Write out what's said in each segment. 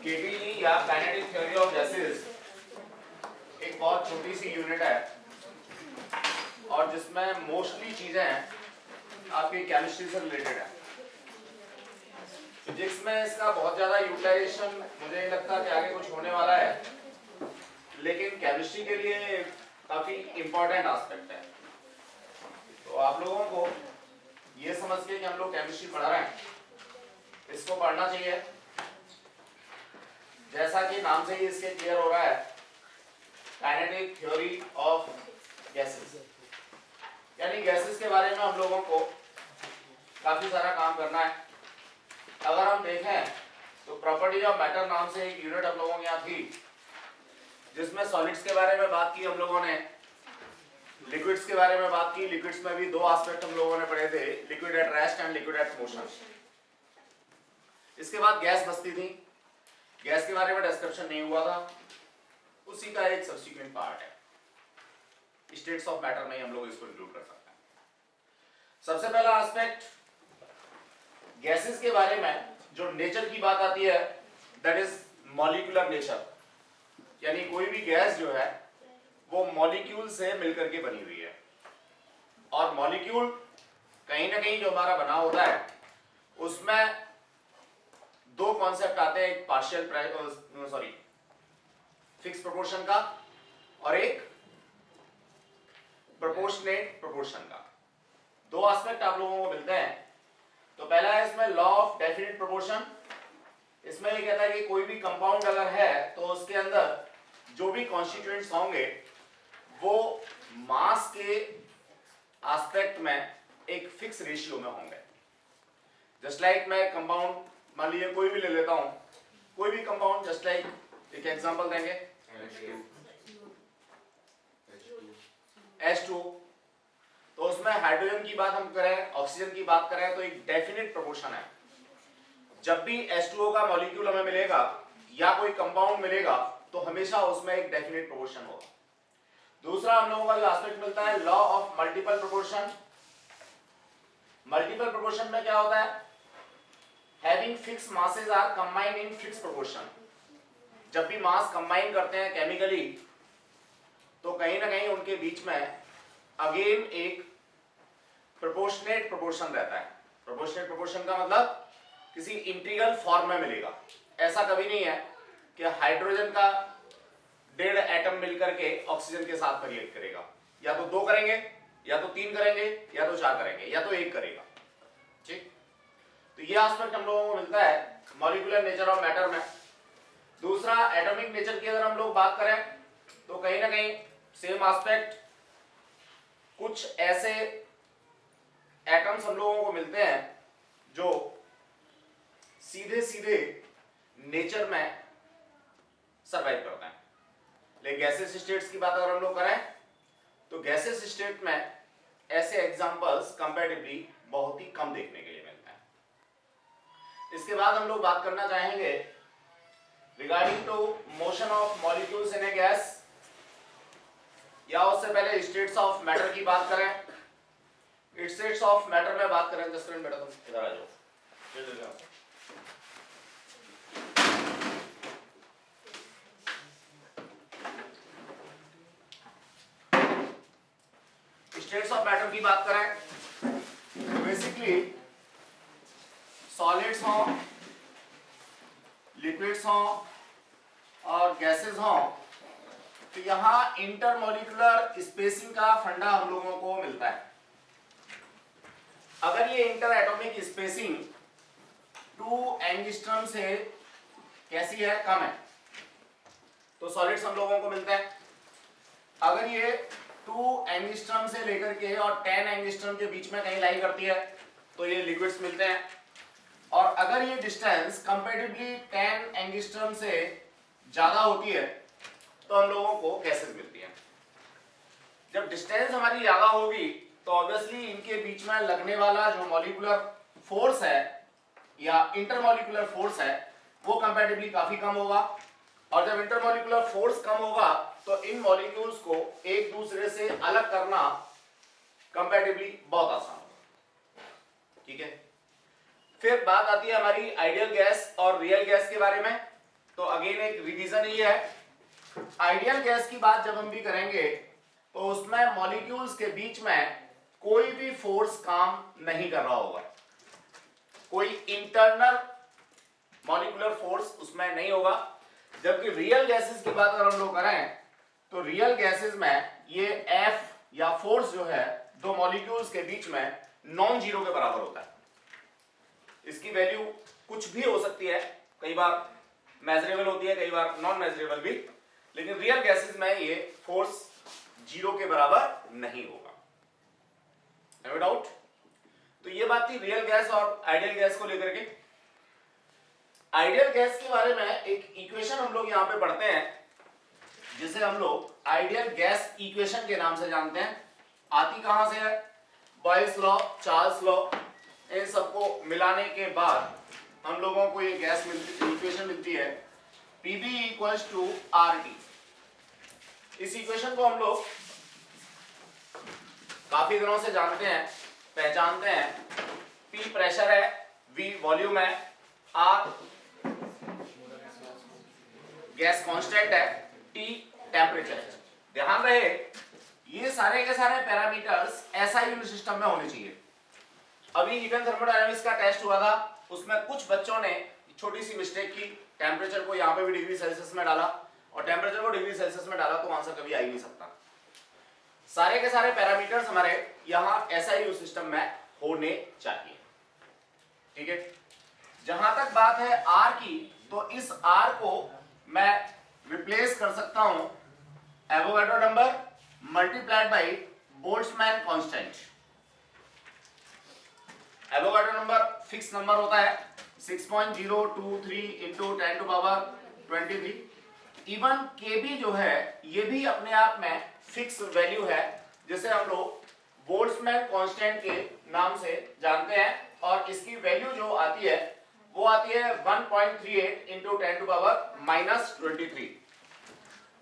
केटीई या kinetic theory of gases एक बहुत छोटी सी यूनिट है और जिसमें मोस्टली चीजें आपकी केमिस्ट्री से रिलेटेड है। फिजिक्स में इसका बहुत ज्यादा यूटिलाइजेशन मुझे नहीं लगता कि आगे कुछ होने वाला है, लेकिन केमिस्ट्री के लिए काफी इंपॉर्टेंट एस्पेक्ट है। तो आप लोगों को ये समझ के कि हम लोग केमिस्ट्री पढ़ा रहे हैं, इसको पढ़ना चाहिए। जैसा कि नाम से ही इसके क्लियर हो रहा है, काइनेटिक थ्योरी ऑफ गैसेस, यानी गैसेस के बारे में हम लोगों को काफी सारा काम करना है। अगर हम देखें तो प्रॉपर्टीज ऑफ मैटर नाम से एक यूनिट हम लोगों के यहाँ थी, जिसमें सॉलिड्स के बारे में बात की हम लोगों ने, लिक्विड्स के बारे में बात की। लिक्विड्स में भी दो एस्पेक्ट हम लोगों ने पढ़े थे, liquid at rest and liquid at motion. इसके बाद गैस बचती थी, गैस के बारे में डिस्क्रिप्शन नहीं हुआ था, उसी का एक सब्सिक्वेंट पार्ट है। स्टेट्स ऑफ मैटर में हम लोग इसको इंक्लूड कर सकते हैं। सबसे पहला एस्पेक्ट गैसेस के बारे में जो नेचर की बात आती है, दैट इज मॉलिक्यूलर नेचर, यानी कोई भी गैस जो है वो मॉलिक्यूल से मिलकर के बनी हुई है। और मॉलिक्यूल कहीं ना कहीं जो हमारा बना होता है उसमें दो कॉन्सेप्ट आते हैं, एक पार्शियल फिक्स प्रोपोर्शन का और एक प्रोपोर्शनेट प्रोपोर्शन का। दो एस्पेक्ट आप लोगों को मिलते हैं। तो पहला है इसमें लॉ ऑफ डेफिनिट प्रोपोर्शन। इसमें ये कहता है कि कोई भी कंपाउंड अगर है तो उसके अंदर जो भी कॉन्स्टिट्यूएंट्स होंगे वो मास के एस्पेक्ट में एक फिक्स रेशियो में होंगे। जस्ट लाइक मैं कंपाउंड मान लीजिए कोई भी ले लेता हूं, कोई भी कंपाउंड, जस्ट लाइक एक एग्जांपल देंगे H2, तो उसमें हाइड्रोजन की बात हम करें, ऑक्सीजन की बात करें, तो एक डेफिनेट प्रोपोर्शन है। जब भी H2O का मॉलिक्यूल हमें मिलेगा या कोई कंपाउंड मिलेगा तो हमेशा उसमें एक डेफिनेट प्रोपोर्शन होगा। दूसरा हम लोगों का जो एस्पेक्ट मिलता है, law of multiple proportion. Multiple proportion में क्या होता है, having fix masses are combined in fix proportion. जब भी मास कंबाइन करते हैं केमिकली तो कहीं ना कहीं उनके बीच में अगेन एक प्रोपोर्शनेट प्रोपोर्शन रहता है। प्रोपोर्शनेट प्रोपोर्शन का मतलब किसी इंटीग्रल फॉर्म में मिलेगा। ऐसा कभी नहीं है कि हाइड्रोजन का 1.5 एटम मिलकर के ऑक्सीजन के साथ रिएक्ट करेगा। या तो 2 करेंगे, या तो 3 करेंगे, या तो 4 करेंगे, या तो 1 करेगा। ठीक, तो ये एस्पेक्ट हम लोगों को मिलता है मॉलिक्यूलर नेचर ऑफ मैटर में। दूसरा एटॉमिक नेचर की अगर हम लोग बात करें तो कहीं ना कहीं सेम एस्पेक्ट, कुछ ऐसे एटम्स हम लोगों को मिलते हैं जो सीधे सीधे नेचर में सरवाइव करते हैं। लेकिन गैसेस स्टेट्स की बात अगर हम लोग करें तो गैसेस स्टेट में ऐसे एग्जांपल्स कंपैरेटिवली बहुत ही कम देखने के लिए मिलते हैं। इसके बाद हम लोग बात करना चाहेंगे regarding to motion of molecules in a gas, या उससे पहले स्टेट्स ऑफ मैटर की बात करें। स्टेट्स ऑफ मैटर में बात करें, जसकरण बेटा तुम इधर आ जाओ। स्टेट्स ऑफ मैटर की बात करें, बेसिकली सॉलिड्स हों, लिक्विड्स हों और गैसेस हों, तो यहां इंटरमॉलिक्यूलर स्पेसिंग का फंडा हम लोगों को मिलता है। अगर ये इंटर एटॉमिक स्पेसिंग 2 एंगस्ट्रॉम से कैसी है, कम है, तो सॉलिड्स हम लोगों को मिलते हैं। अगर ये 2 एंगस्ट्रॉम से लेकर के और 10 एंगस्ट्रॉम के बीच में कहीं लाई करती है तो ये लिक्विड्स मिलते हैं। और अगर ये डिस्टेंस कंपैरेटिवली 10 एंगस्ट्रॉम से ज्यादा होती है तो हम लोगों को गैसेस मिलती हैं। जब डिस्टेंस हमारी ज्यादा होगी तो ऑब्वियसली इनके बीच में लगने वाला जो मॉलिक्यूलर फोर्स है या इंटरमॉलिक्यूलर फोर्स है वो कंपैरेटिवली काफी कम होगा। और जब इंटरमॉलिक्यूलर फोर्स कम होगा तो इन मॉलिक्यूल्स को एक दूसरे से अलग करना कंपैरेटिवली बहुत आसान होगा। ठीक है, फिर बात आती है हमारी आइडियल गैस और रियल गैस के बारे में। तो अगेन एक रिवीजन ही है, आइडियल गैस की बात जब हम भी करेंगे तो उसमें मॉलिक्यूल्स के बीच में कोई भी फोर्स काम नहीं कर रहा होगा, कोई इंटरनल मॉलिक्यूलर फोर्स उसमें नहीं होगा। जबकि रियल गैसेस की बात अगर हम लोग करें तो रियल गैसेस में ये F या फोर्स जो है दो मॉलिक्यूल्स के बीच में नॉन जीरो के बराबर होता है। इसकी वैल्यू कुछ भी हो सकती है, कई बार मेजरेबल होती है, कई बार नॉन मेजरेबल भी, लेकिन रियल गैसेस में ये फोर्स जीरो के बराबर नहीं होगा। No doubt. तो ये बात थी रियल गैस और आइडियल गैस को लेकर के। आइडियल गैस के बारे में एक इक्वेशन हम लोग यहां पे पढ़ते हैं जिसे हम लोग आइडियल गैस इक्वेशन के नाम से जानते हैं। आती कहां से है? बॉयल्स लॉ, चार्ल्स लॉ, इन सबको मिलाने के बाद हम लोगों को ये गैस मिलती, इक्वेशन मिलती है Pv इक्वल्स टू RT। इस इक्वेशन को हम लोग काफी दिनों से जानते हैं, पहचानते हैं। P प्रेशर है, V वॉल्यूम है, R गैस कांस्टेंट है, T टेम्परेचर है। ध्यान रहे ये सारे के सारे पैरामीटर्स SI यूनिट सिस्टम में होने चाहिए। अभी न्यूटन थर्मोडायनामिक्स का टेस्ट हुआ था, उसमें कुछ बच्चों ने छोटी सी मिस्टेक की, टेम्परेचर को यहाँ पे भी डिग्री सेल्सियस में डाला और टेम्परेचर को डिग्री सेल्सियस में डाला, तो आंसर कभी आ ही नहीं सकता। सारे के सारे पैरामीटर्स हमारे यहाँ SI यूनिट सिस्टम में होने चाहिए। ठीक है, जहां तक बात है R की, तो इस R को मैं रिप्लेस कर सकता हूं Avogadro number multiplied by Boltzmann constant. Avogadro number fix number होता है 6.023 into 10 to power 23। Even Kb जो है ये भी अपने आप में फिक्स वैल्यू है, जिसे हम लोग बोल्ट्जमैन कांस्टेंट के नाम से जानते हैं, और इसकी वैल्यू जो आती है वो आती है 1.38 into 10 to power minus 23।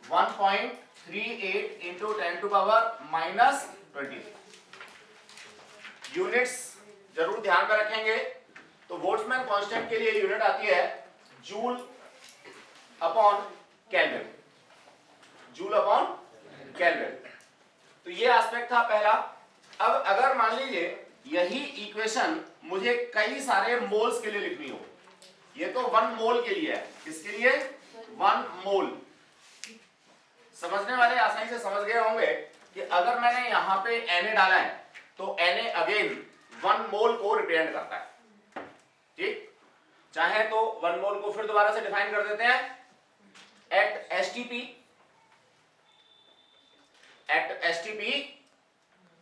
1.38 into 10 to power minus 23। Units जरूर ध्यान में रखेंगे। तो बोल्ट्जमैन कांस्टेंट के लिए यूनिट आती है joule upon kelvin, joule upon kelvin. तो ये एस्पेक्ट था पहला। अब अगर मान लीजिए यही इक्वेशन मुझे कई सारे मोल्स के लिए लिखनी हो, ये तो 1 मोल के लिए है, किसके लिए? 1 मोल। समझने वाले आसानी से समझ गए होंगे कि अगर मैंने यहां पे Na डाला है तो Na अगेन 1 मोल को रिप्रेजेंट करता है। ठीक, चाहे तो 1 मोल को फिर दोबारा से डिफाइन कर देते हैं। At STP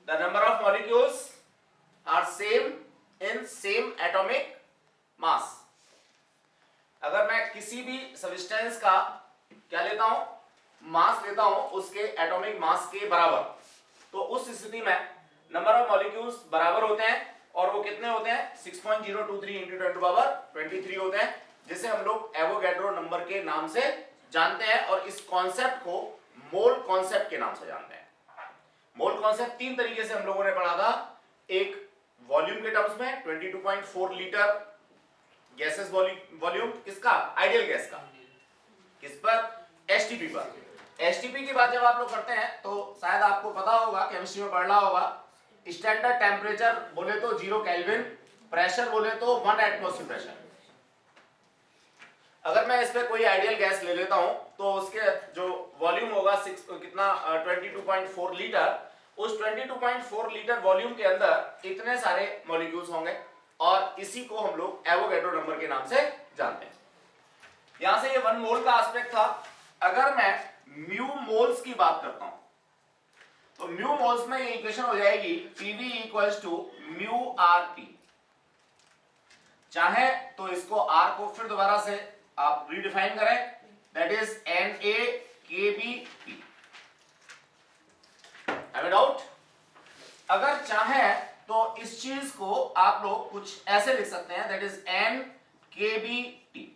the number of molecules are same in same atomic mass। अगर मैं किसी भी सब्सटेंस का क्या लेता हूं, मास लेता हूं उसके एटॉमिक मास के बराबर, तो उस स्थिति में नंबर ऑफ मॉलिक्यूल्स बराबर होते हैं, और वो कितने होते हैं? 6.023 इंटू 10 टू पावर 23 होते हैं, जिसे हम लोग एवोगाड्रो नंबर के नाम से जानते हैं, और इस कॉन्सेप्ट को मोल कॉन्सेप्ट के नाम से जानते हैं। मोल कॉन्सेप्ट 3 तरीके से हम लोगों ने पढ़ा था। एक वॉल्यूम के टर्म्स में 22.4 लीटर गैसेस वॉल्यूम, किसका? आइडियल गैस का। किस पर? एसटीपी पर। एसटीपी की बात जब आप लोग करते हैं तो शायद आपको पता होगा, केमिस्ट्री में पढ़ना होगा, स्टैंडर्ड टेम्परेचर बोले तो 0 केल्विन, प्रेशर बोले तो 1 एटमॉस्फेयर प्रेशर। अगर मैं इस पे कोई आइडियल गैस ले लेता हूं तो उसके जो वॉल्यूम होगा 22.4 लीटर, उस 22.4 लीटर वॉल्यूम के अंदर इतने सारे मॉलिक्यूल्स होंगे, और इसी को हम लोग एवोगाड्रो नंबर के नाम से जानते हैं। यहां से ये 1 मोल का एस्पेक्ट था। अगर मैं म्यू मोल्स की बात करता हूं तो म्यू मोल्स में ये इक्वेशन हो जाएगी Pv equals to mu RT। चाहे तो इसको R को फिर दोबारा से आप रीडिफाइन करें, that is NaKbP। Have a doubt? अगर चाहे तो इस चीज को आप लोग कुछ ऐसे लिख सकते हैं, that is NKbT।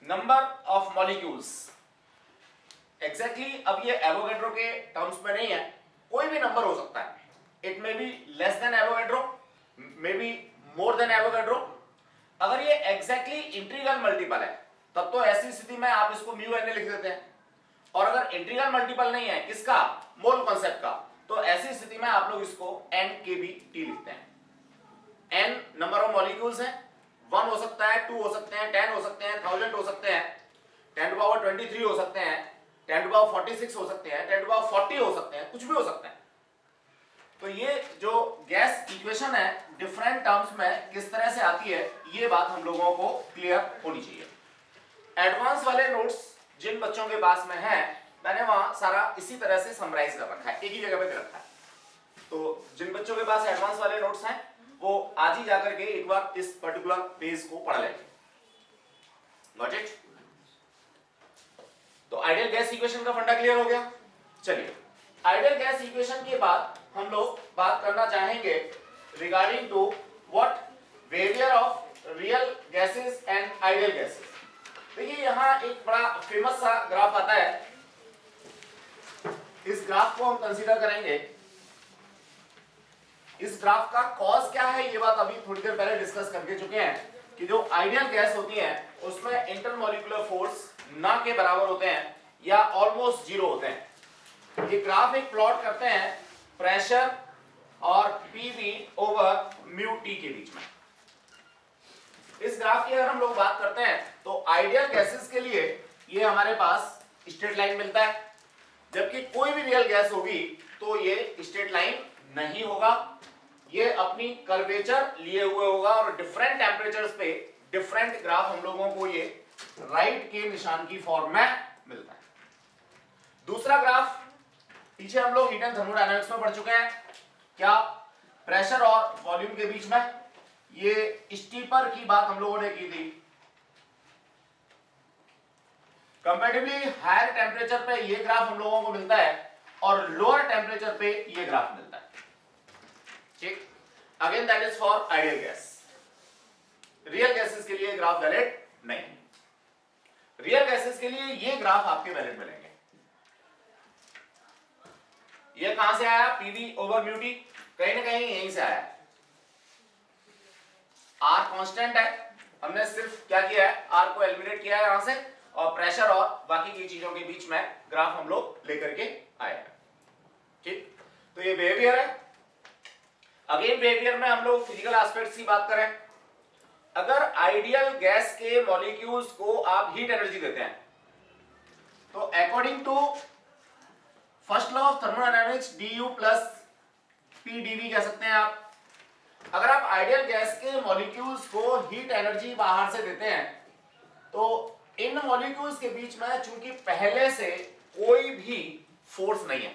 Number of molecules exactly, अब ये एवोगाड्रो के टर्म्स में नहीं है, कोई भी नंबर हो सकता है। It may be less than Avogadro, may be more than Avogadro, अगर ये एग्जैक्टली इंटीग्रल मल्टीपल है तब तो ऐसी स्थिति में आप इसको म्यू एन लिख देते हैं, और अगर इंटीग्रल मल्टीपल नहीं है किसका, मोल कॉन्सेप्ट का, तो ऐसी स्थिति में आप लोग इसको n kBT लिखते हैं। n नंबर ऑफ मॉलिक्यूल्स है, 1 हो सकता है, 2 हो सकते हैं, 10 हो सकते हैं, 1000 हो सकते हैं, 10 टू पावर 23 हो सकते हैं, 10 टू पावर 46 हो सकते हैं, 10 टू पावर 40 हो सकते हैं, कुछ भी हो सकता है। तो ये जो गैस इक्वेशन है डिफरेंट टर्म्स में किस तरह से आती है, ये बात हम लोगों को क्लियर होनी चाहिए। एडवांस वाले नोट्स जिन बच्चों के पास में है, मैंने वहां सारा इसी तरह से समराइज कर रखा है, एक ही जगह पे रखा है। तो जिन बच्चों के पास एडवांस वाले नोट्स हैं वो आज ही जाकर के एक बार इस पर्टिकुलर पेज को पढ़ लेंगे। Got it? तो आइडियल गैस इक्वेशन का फंडा क्लियर हो गया। चलिए आइडियल गैस इक्वेशन के बाद हम लोग बात करना चाहेंगे regarding to what behaviour of real gases and ideal gases. देखिए यहां एक बड़ा फेमस सा ग्राफ आता है, इस ग्राफ को हम कंसीडर करेंगे। इस ग्राफ का कॉज क्या है ये बात अभी थोड़ी देर पहले डिस्कस करके चुके हैं कि जो आइडियल गैस होती है उसमें इंटरमॉलिक्यूलर फोर्स ना के बराबर होते हैं या ऑलमोस्ट जीरो होते हैं। ये ग्राफ एक प्लॉट करते हैं प्रेशर और पीवी ओवर म्यू टी के बीच में। इस ग्राफ की अगर हम लोग बात करते हैं तो आइडियल गैसेस के लिए ये हमारे पास स्ट्रेट लाइन मिलता है, जबकि कोई भी रियल गैस होगी तो ये स्ट्रेट लाइन नहीं होगा, ये अपनी कर्वेचर लिए हुए होगा और डिफरेंट टेम्परेचर्स पे डिफरेंट ग्राफ हम लोगों को ये राइट के निशान की फॉर्म में मिलता है। दूसरा ग्राफ पीछे हम लोग हीट एंड थर्मोडायनामिक्स में पढ़ चुके हैं, क्या प्रेशर और वॉल्यूम के बीच में ये स्टीपर की बात हम लोगों ने की थी। कंपैरेटिवली हायर टेम्परेचर पे ये ग्राफ हम लोगों को मिलता है और लोअर टेम्परेचर पे ये ग्राफ मिलता है। ठीक, again that is for ideal gas. Real gases के लिए ग्राफ वैलिड नहीं। रियल गैसेस के लिए ये ग्राफ आपके वैलिड मिलेंगे। ये कहां से आया, पीवी ओवर म्यू टी, कहीं ना कहीं यहीं से आया। आर कांस्टेंट है, हमने सिर्फ क्या किया है, आर को एलिमिनेट किया है यहां से और प्रेशर और बाकी की चीजों के बीच में ग्राफ हम लोग लेकर के आए हैं। ठीक, तो ये बिहेवियर है। अगेन बिहेवियर में हम लोग फिजिकल एस्पेक्ट्स की बात करें, अगर आइडियल गैस के मॉलिक्यूल्स को आप हीट एनर्जी देते हैं तो according to first law of thermodynamics du plus pdv कह सकते हैं आप। अगर आप आइडियल गैस के मॉलिक्यूल्स को हीट एनर्जी बाहर से देते हैं तो इन मॉलिक्यूल्स के बीच में चूंकि पहले से कोई भी फोर्स नहीं है,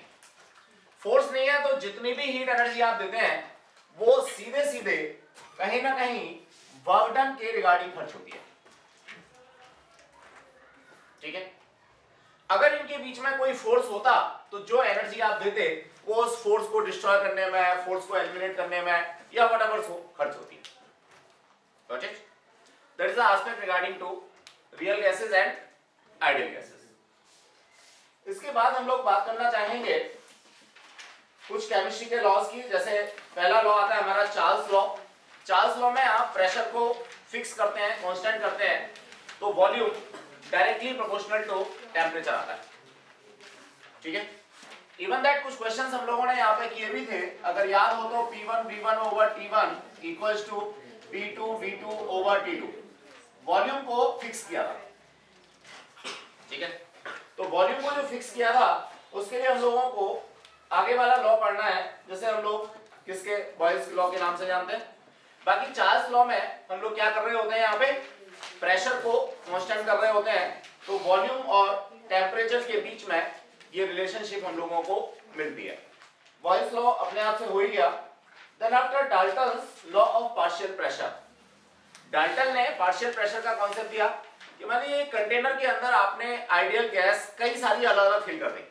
फोर्स नहीं है तो जितनी भी हीट एनर्जी आप देते हैं वो सीधे सीधे कहीं ना कहीं वर्क डन के रिगार्डिंग खर्च होती है। ठीक है, अगर इनके बीच में कोई फोर्स होता तो जो एनर्जी आप देते वो उस फोर्स को डिस्ट्रॉय करने में, फोर्स को एलिमिनेट करने में या व्हाटएवर खर्च होती है। Got it? That is the aspect regarding to real gases and ideal gases. इसके बाद हम लोग बात करना चाहेंगे कुछ केमिस्ट्री के लॉज की। जैसे पहला लॉ आता है हमारा चार्ल्स लॉ। चार्ल्स लॉ में आप प्रेशर को फिक्स करते हैं, कांस्टेंट करते हैं तो volume directly proportional to temperature आता है। ठीक है, इवन दैट कुछ क्वेश्चंस हम लोगों ने यहाँ पे किए भी थे, अगर याद हो तो P1 V1 over T1 equals to P2 V2 over T2 volume को फिक्स किया था। ठीक है, तो वॉल्यूम को जो फिक्स किया था उसके लिए हम लोगों को आगे वाला लॉ पढ़ना है, जैसे हम लोग किसके बॉयल्स लॉ के नाम से जानते हैं। बाकी चार्ल्स लॉ में हम लोग क्या कर रहे होते हैं, यहाँ पे प्रेशर को कांस्टेंट कर रहे होते हैं तो वॉल्यूम और टेम्परेचर के बीच में ये रिलेशनशिप हम लोगों को मिलती है। बॉयल्स लॉ अपने आप से हो ही गया। Then after Dalton's law of partial pressure, Dalton ने पार्शियल प्रेशर का कॉन्सेप्ट दिया कि मानिए एक कंटेनर के अंदर आपने आइडियल गैस कई सारी अलग अलग फिल कर दी।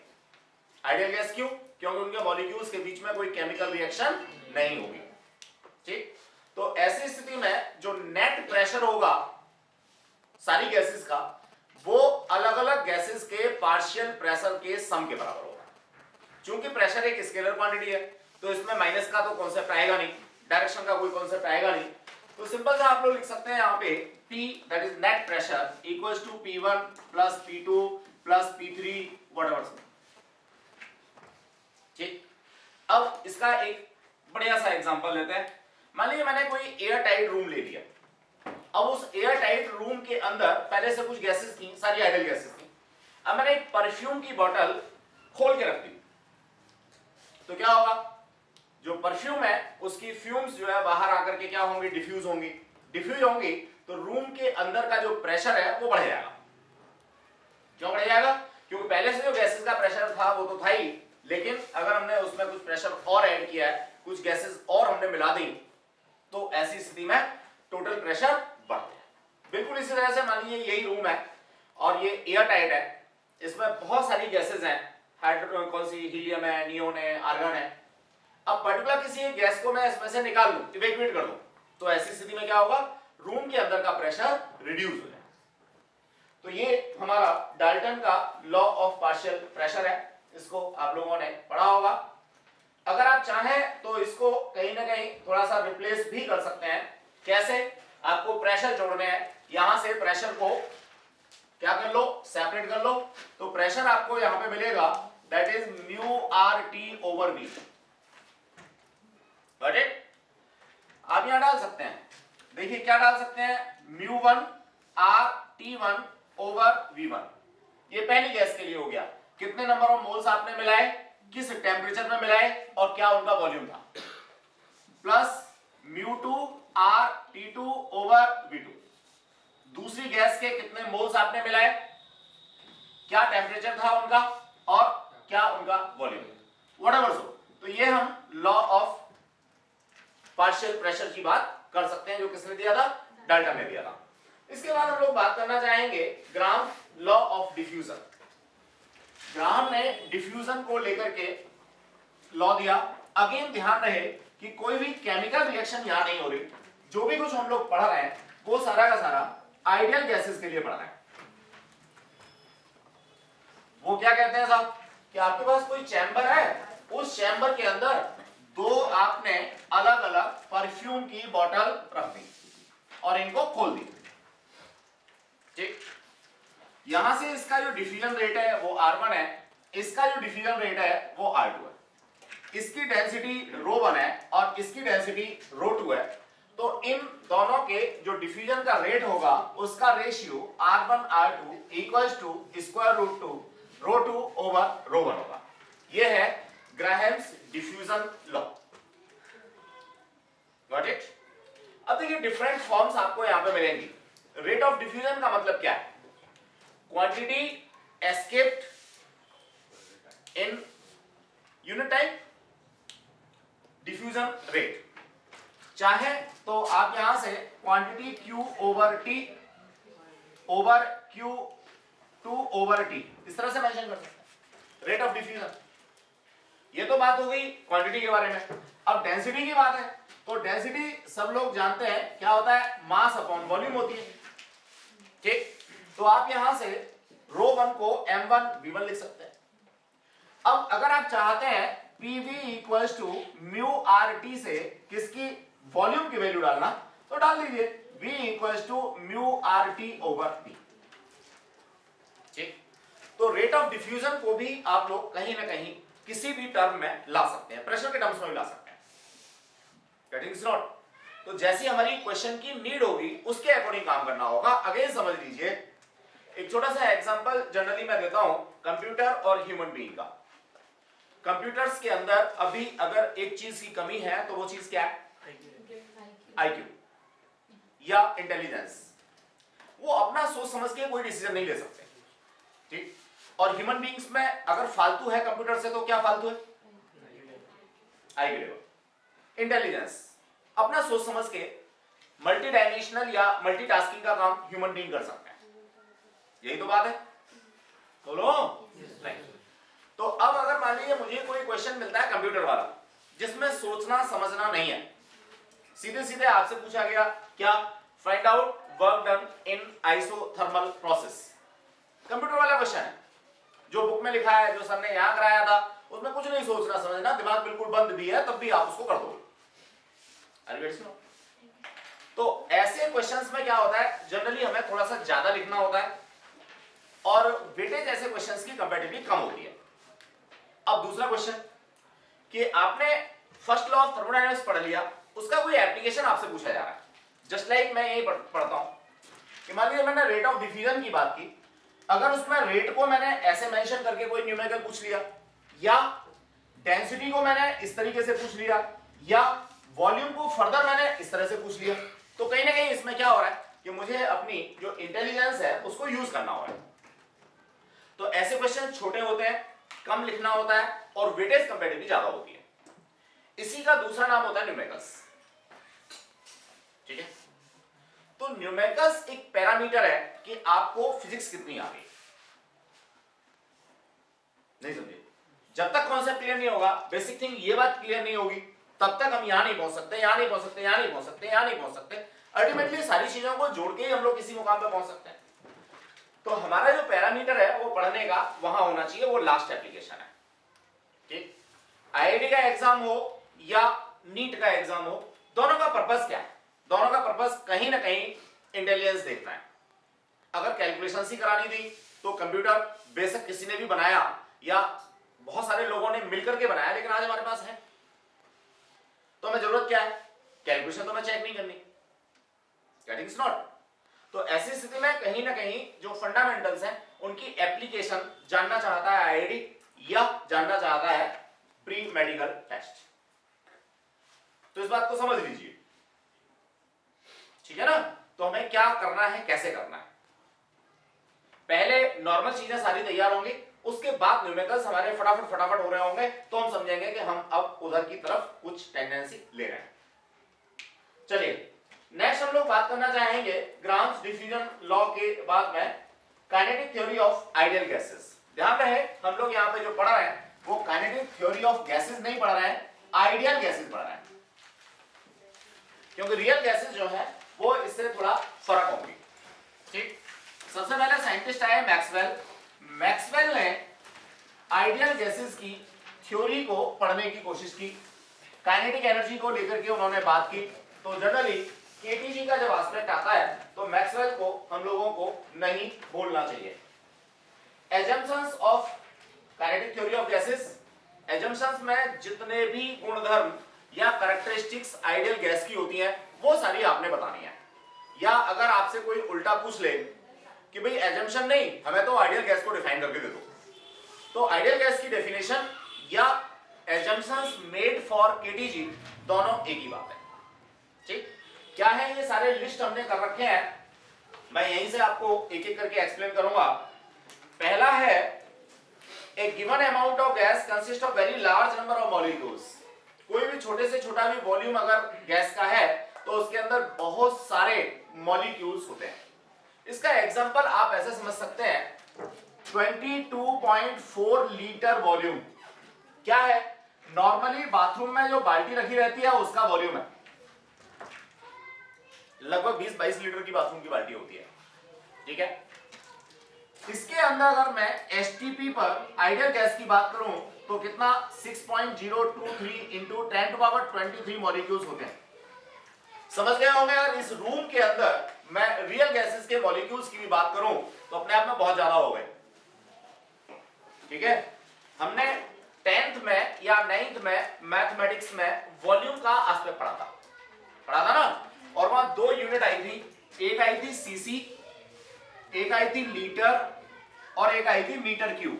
आइडियल गैस क्यों? क्योंकि उनके मॉलिक्यूल्स के बीच में कोई केमिकल रिएक्शन नहीं होगी। ठीक, तो ऐसी स्थिति में जो नेट प्रेशर होगा सारी गैसेस का वो अलग अलग गैसेस के पार्शियल प्रेशर के सम के बराबर होगा। चूंकि प्रेशर एक स्केलर क्वांटिटी है तो इसमें माइनस का तो कॉन्सेप्ट आएगा नहीं, डायरेक्शन का कोई कॉन्सेप्ट आएगा नहीं, तो सिंपल सा आप लोग लिख सकते हैं यहाँ पे P that is net pressure equals to P1 plus P2 plus P3 whatever. ठीक, अब इसका एक बढ़िया सा एग्जांपल लेते हैं। मान लीजिए मैंने कोई एयर टाइट रूम ले लिया। अब उस एयर टाइट रूम के अंदर पहले से कुछ गैसेस थी, सारी आइडल गैसेस थी। अब मैंने एक परफ्यूम की बोतल खोल के रख दी, तो क्या होगा, जो परफ्यूम है उसकी फ्यूम्स जो है बाहर आकर के क्या होंगी, डिफ्यूज होंगी। डिफ्यूज होंगी तो रूम के अंदर का जो प्रेशर है वो बढ़ जाएगा। क्यों बढ़ जाएगा? क्योंकि पहले से जो गैसेस का प्रेशर था वो तो था ही, लेकिन अगर हमने उसमें कुछ प्रेशर और ऐड किया है, कुछ गैसेस और हमने मिला दी, तो ऐसी स्थिति में टोटल प्रेशर बढ़ गया। बिल्कुल इसी तरह से मान लीजिए यही रूम है और ये एयर टाइट है, इसमें बहुत सारी गैसेस हैं, हाइड्रोजन, कौन सी, हीलियम है, नियोन है, आर्गन है। अब पर्टिकुलर किसी एक गैस को मैं इसमें से निकाल लूं, इवैक्यूएट कर दूं, तो ऐसी स्थिति में क्या होगा, रूम के अंदर का प्रेशर रिड्यूस हो जाएगा। तो ये हमारा डाल्टन का लॉ ऑफ पार्शियल प्रेशर है, इसको आप लोगों ने पढ़ा होगा। अगर आप चाहें तो इसको कहीं ना कहीं थोड़ा सा रिप्लेस भी कर सकते हैं। कैसे? आपको प्रेशर जोड़ने हैं, यहां से प्रेशर को क्या कर लो, सेपरेट कर लो, तो प्रेशर आपको यहां पे मिलेगा that is mu R T over V. Got it? आप यहां डाल सकते हैं, देखिए क्या डाल सकते हैं, mu one R T one over V one. ये पहली गैस के लिए हो गया। कितने नंबर ऑफ मोल्स आपने मिलाए, किस टेम्परेचर में मिलाए और क्या उनका वॉल्यूम था, plus mu two R T two over V two. दूसरी गैस के कितने मोल्स आपने मिलाए, क्या टेम्परेचर था उनका और क्या उनका वॉल्यूम, व्हाटएवर सो। तो ये हम लॉ ऑफ पार्शियल प्रेशर की बात कर सकते हैं, जो किसने दिया था, डाल्टन ने दिया था। इसके बाद हम लोग बात करना चाहेंगे ग्राम लॉ ऑफ डिफ्यूजन। ग्राहम ने डिफ्यूजन को लेकर के लॉ दिया। अगेन ध्यान रहे कि कोई भी केमिकल रिएक्शन यहां नहीं हो रही, जो भी कुछ हम लोग पढ़ रहे हैं वो सारा का सारा आइडियल गैसेस के लिए पढ़ रहे हैं। वो क्या कहते हैं साहब कि आपके पास कोई चैम्बर है, उस चैम्बर के अंदर दो आपने अलग अलग परफ्यूम की बोतल रख दी और इनको खोल दी। ठीक, यहां से इसका जो डिफ्यूजन रेट है वो R1 है, इसका जो डिफ्यूजन रेट है वो R2 है। इसकी डेंसिटी ρ1 है और इसकी डेंसिटी ρ2 है। तो इन दोनों के जो डिफ्यूजन का रेट होगा उसका ratio R1 R2 equals to square root to ρ2 over ρ1 होगा। यह है Graham's diffusion law. Got it? अब देखिए डिफरेंट फॉर्म्स आपको यहां पे मिलेंगी। रेट ऑफ डिफ्यूजन का मतलब क्या है, quantity escaped in unit time diffusion rate. चाहे तो आप यहां से quantity Q over T over Q2 over T इस तरह से मेंशन कर सकते हैं रेट ऑफ डिफ्यूजन। ये तो बात हो गई क्वांटिटी के बारे में। अब डेंसिटी की बात है, तो डेंसिटी सब लोग जानते हैं क्या होता है, मास अपॉन वॉल्यूम होती है। ठीक, तो आप यहां से ρ1 को m1 v1 लिख सकते हैं। अब अगर आप चाहते हैं PV equals to mu R T से किसकी वॉल्यूम की वैल्यू डालना, तो डाल दीजिए V equals to mu R T over T. ठीक, तो रेट ऑफ डिफ्यूजन को भी आप लोग कहीं ना कहीं किसी भी टर्म में ला सकते हैं, प्रेशर के टर्म्स में भी ला सकते हैं। Getting it not? तो जैसी हमारी क्वेश्चन की नीड होगी उसके अकॉर्डिंग काम करना होगा। अगेन समझ लीजिए, एक छोटा सा एग्जांपल जनरली मैं देता हूं कंप्यूटर और ह्यूमन बीइंग का। कंप्यूटर्स के अंदर अभी अगर एक चीज की कमी है तो वो चीज क्या है, आईक्यू या इंटेलिजेंस। वो अपना सोच समझ के कोई डिसीजन नहीं ले सकते। ठीक, और ह्यूमन बीइंग्स में अगर फालतू है कंप्यूटर से तो क्या फालतू है, आईक्यू लेवल। इंटेलिजेंस, अपना सोच समझ के मल्टी डायमेंशनल या मल्टीटास्किंग का काम ह्यूमन बीइंग कर सकते हैं। यही तो बात है, बोलो नहीं। तो अब अगर मान लीजिए मुझे कोई क्वेश्चन मिलता है कंप्यूटर वाला जिसमें सोचना समझना नहीं है, सीधे सीधे आपसे पूछा गया क्या, find out work done in isothermal process. Computer वाला क्वेश्चन है, जो बुक में लिखा है, जो सर ने यहां कराया था, उसमें कुछ नहीं सोचना समझना, दिमाग बिल्कुल बंद भी है तब भी आप उसको कर दो। तो ऐसे क्वेश्चंस में क्या होता है, जनरली हमें थोड़ा सा ज्यादा लिखना होता है और वेटेज ऐसे क्वेश्चंस की कंपैरेटिवली कम होती है। अब दूसरा क्वेश्चन कि आपने फर्स्ट लॉ ऑफ थर्मोडायनामिक्स पढ़ लिया, उसका कोई एप्लीकेशन आपसे पूछा जा रहा है। जस्ट लाइक मैं यही पढ़ता हूं कि मान लीजिए मैंने रेट ऑफ डिफ्यूजन की बात की, अगर उसमें रेट को मैंने ऐसे मेंशन करके कोई न्यूमेरिकल पूछ लिया, या डेंसिटी को मैंने इस तरीके से पूछ लिया, या वॉल्यूम को फर्दर मैंने इस तरह से पूछ लिया, तो कहीं ना कहीं इसमें क्या हो रहा है कि मुझे अपनी जो इंटेलिजेंस है उसको यूज करना हो रहा है। तो ऐसे क्वेश्चन छोटे होते हैं, कम लिखना होता है और वेटेज कंपैरेटिवली ज्यादा होती है। इसी का दूसरा नाम होता है न्यूमेरिकल्स। ठीक है, तो न्यूमेरिकल्स एक पैरामीटर है कि आपको फिजिक्स कितनी आ गई। नहीं समझे? जब तक कॉन्सेप्ट क्लियर नहीं होगा, बेसिक थिंग ये बात क्लियर नहीं होगी, तब तक हम यहां नहीं पहुंच सकते, यहां नहीं पहुंच सकते, यहां नहीं पहुंच सकते, यहां नहीं पहुंच सकते। अल्टीमेटली सारी चीजों को जोड़ के ही हम लोग किसी मुकाम पे पहुंच सकते हैं। तो हमारा जो पैरामीटर है वो पढ़ने का वहां होना चाहिए, वो लास्ट एप्लीकेशन है। ठीक, आईआईटी का एग्जाम हो या नीट का एग्जाम हो, दोनों का पर्पस क्या है? दोनों का पर्पस कहीं ना कहीं इंटेलिजेंस देखना है। अगर कैलकुलेशन ही करानी थी तो कंप्यूटर बेशक किसी ने भी बनाया या बहुत सारे लोगों ने मिलकर के बनाया, लेकिन आज हमारे पास है, तो हमें जरूरत क्या है? कैलकुलेशन तो मैं चेक नहीं करनी, गेटिंग इट नॉट। तो ऐसी स्थिति में कहीं ना कहीं जो फंडामेंटल्स हैं उनकी एप्लीकेशन जानना चाहता है आईआईटी या जानना चाहता है प्री मेडिकल टेस्ट। तो इस बात को समझ लीजिए, ठीक है ना? तो हमें क्या करना है, कैसे करना है? पहले नॉर्मल चीजें सारी तैयार होंगी, उसके बाद न्यूमेरिकल्स हमारे फटाफट हो रहे होंगे, तो हम समझेंगे कि हम अब उधर की तरफ कुछ टेंडेंसी ले रहे हैं। चलिए नेक्स्ट हम लोग बात करना चाहेंगे ग्राम्स डिफ्यूजन लॉ के बाद में kinetic theory of ideal gases. ध्यान रहे हम लोग यहाँ पे जो पढ़ रहे हैं वो काइनेटिक थ्योरी ऑफ गैसेस नहीं पढ़ रहे हैं, आइडियल गैसेस पढ़ रहे हैं, क्योंकि रियल गैसेस जो है वो इससे थोड़ा फर्क होंगी। ठीक, सबसे पहले साइंटिस्ट आए मैक्सवेल। मैक्सवेल ने आइडियल गैसेस की थ्योरी को पढ़ने की कोशिश की, काइनेटिक एनर्जी को लेकर के उन्होंने बात की। तो जनरली केटीजी का जब एस्पेक्ट आता है तो मैक्सवेल को हम लोगों को नहीं भूलना चाहिए। Assumptions of kinetic theory of gases, assumptions में जितने भी गुणधर्म या कैरेक्टरिस्टिक्स आइडियल गैस की होती हैं वो सारी आपने बतानी है। या अगर आपसे कोई उल्टा पूछ ले कि भाई एजम्पशन नहीं, हमें तो आइडियल गैस को डिफाइन करके दे दो, तो आइडियल गैस की डेफिनेशन या एजम्पशंस मेड फॉर केटीजी दोनों एक ही बात है। ठीक, क्या है ये सारे लिस्ट हमने कर रखे हैं, मैं यहीं से आपको एक एक करके एक्सप्लेन करूंगा। पहला है a given amount of gas consist of very large number of molecules. कोई भी छोटे से छोटा भी वॉल्यूम अगर गैस का है तो उसके अंदर बहुत सारे मॉलिक्यूल्स होते हैं। इसका एग्जांपल आप ऐसे समझ सकते हैं, 22.4 लीटर वॉल्यूम क्या है? नॉर्मली बाथरूम में जो बाल्टी रखी रहती है उसका वॉल्यूम है, लगभग 20-22 लीटर की बाथरूम की बाल्टी होती है। ठीक है, इसके अंदर अगर मैं एसटीपी पर आइडियल गैस की बात करूं तो कितना 6.023 इंटू 10⁻23 मॉलिक्यूल्स होते हैं। समझ गए होंगे? अगर इस रूम के अंदर मैं रियल गैसेस के मॉलिक्यूल्स की भी बात करूं तो अपने आप में बहुत ज्यादा हो गए। ठीक है, हमने 10th में या 9th में मैथमेटिक्स में वॉल्यूम का एस्पेक्ट पढ़ा था ना, और वहां 2 यूनिट आई थी, एक आई थी सीसी, एक आई थी लीटर और एक आई थी मीटर क्यूब।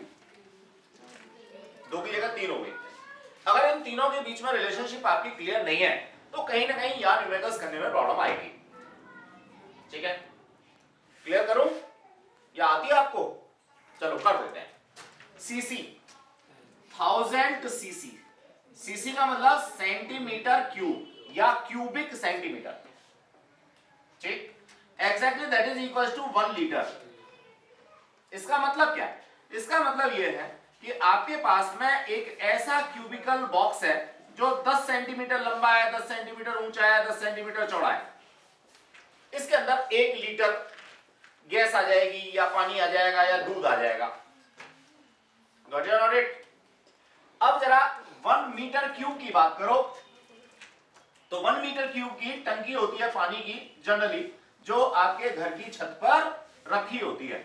2 की जगह 3 हो गई। अगर इन तीनों के बीच में रिलेशनशिप आपकी क्लियर नहीं है तो कहीं ना कहीं यार न्यूमेरिकल्स करने में प्रॉब्लम आएगी। ठीक है, क्लियर करूं या आती है आपको? चलो कर देते हैं। सीसी 1000 सीसी, सीसी का मतलब सेंटीमीटर क्यूब या क्यूबिक सेंटीमीटर। ठीक, exactly that is equal to 1 litre. इसका मतलब क्या है? इसका मतलब यह है कि आपके पास में एक ऐसा क्यूबिकल बॉक्स है जो 10 सेंटीमीटर लंबा है, 10 सेंटीमीटर ऊंचा है, 10 सेंटीमीटर चौड़ा है। इसके अंदर 1 लीटर गैस आ जाएगी या पानी आ जाएगा या दूध आ जाएगा। Got it not it? अब जरा 1 मीटर क्यूब की बात करो तो 1 मीटर क्यूब की टंकी होती है पानी की जनरली, जो आपके घर की छत पर रखी होती है।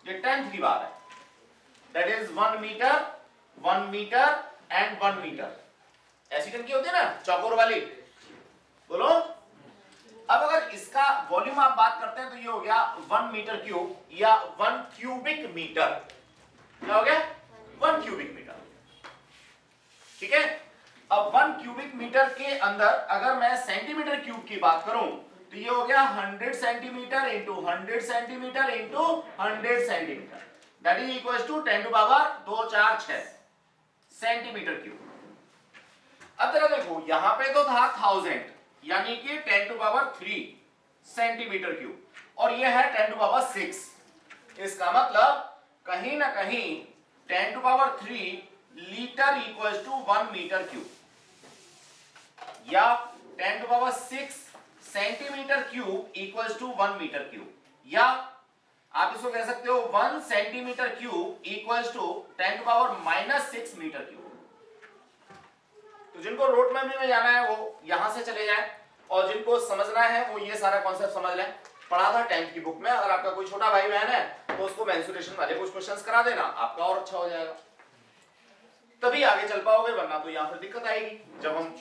ये 10th की बात है, that is 1 metre, 1 metre and 1 metre. ऐसी टंकी होती है ना चौकोर वाली, बोलो। अब अगर इसका वॉल्यूम आप बात करते हैं तो ये हो गया 1 मीटर क्यूब या 1 क्यूबिक मीटर। क्या हो गया? 1 क्यूबिक मीटर। ठीक है। अब 1 क्यूबिक मीटर के अंदर अगर मैं सेंटीमीटर क्यूब की बात करूं तो ये हो गया 100 centimetre into 100 centimetre into 100 centimetre, that is equal to 10 to power 2 4 6 centimetre cube. अब जरा देखो, यहां पे तो था 1000 यानी कि 10 टू पावर 3 सेंटीमीटर क्यूब, और ये है 10 टू पावर 6। इसका मतलब कहीं ना कहीं 10 to power 3 litre equal to 1 metre cube, या 10 to power 6 centimetre cube equal to 1 metre cube, या आप इसको कह सकते हो 1 centimetre cube equal to 10 to power -6 metre cube. तो जिनको रोट मेमोरी में जाना है वो यहां से चले जाएं, और जिनको समझना है वो ये सारा कॉन्सेप्ट समझ लें। पढ़ा था 10th की बुक में। अगर आपका कोई छोटा भाई बहन है तो उसको मेंसुरेशन वाले कुछ क्वेश्चंस करा देना, आपका और अच्छा हो जाएगा, तभी आगे चल पाओगे, वरना तो यहां फिर दिक्कत आएगी जब हम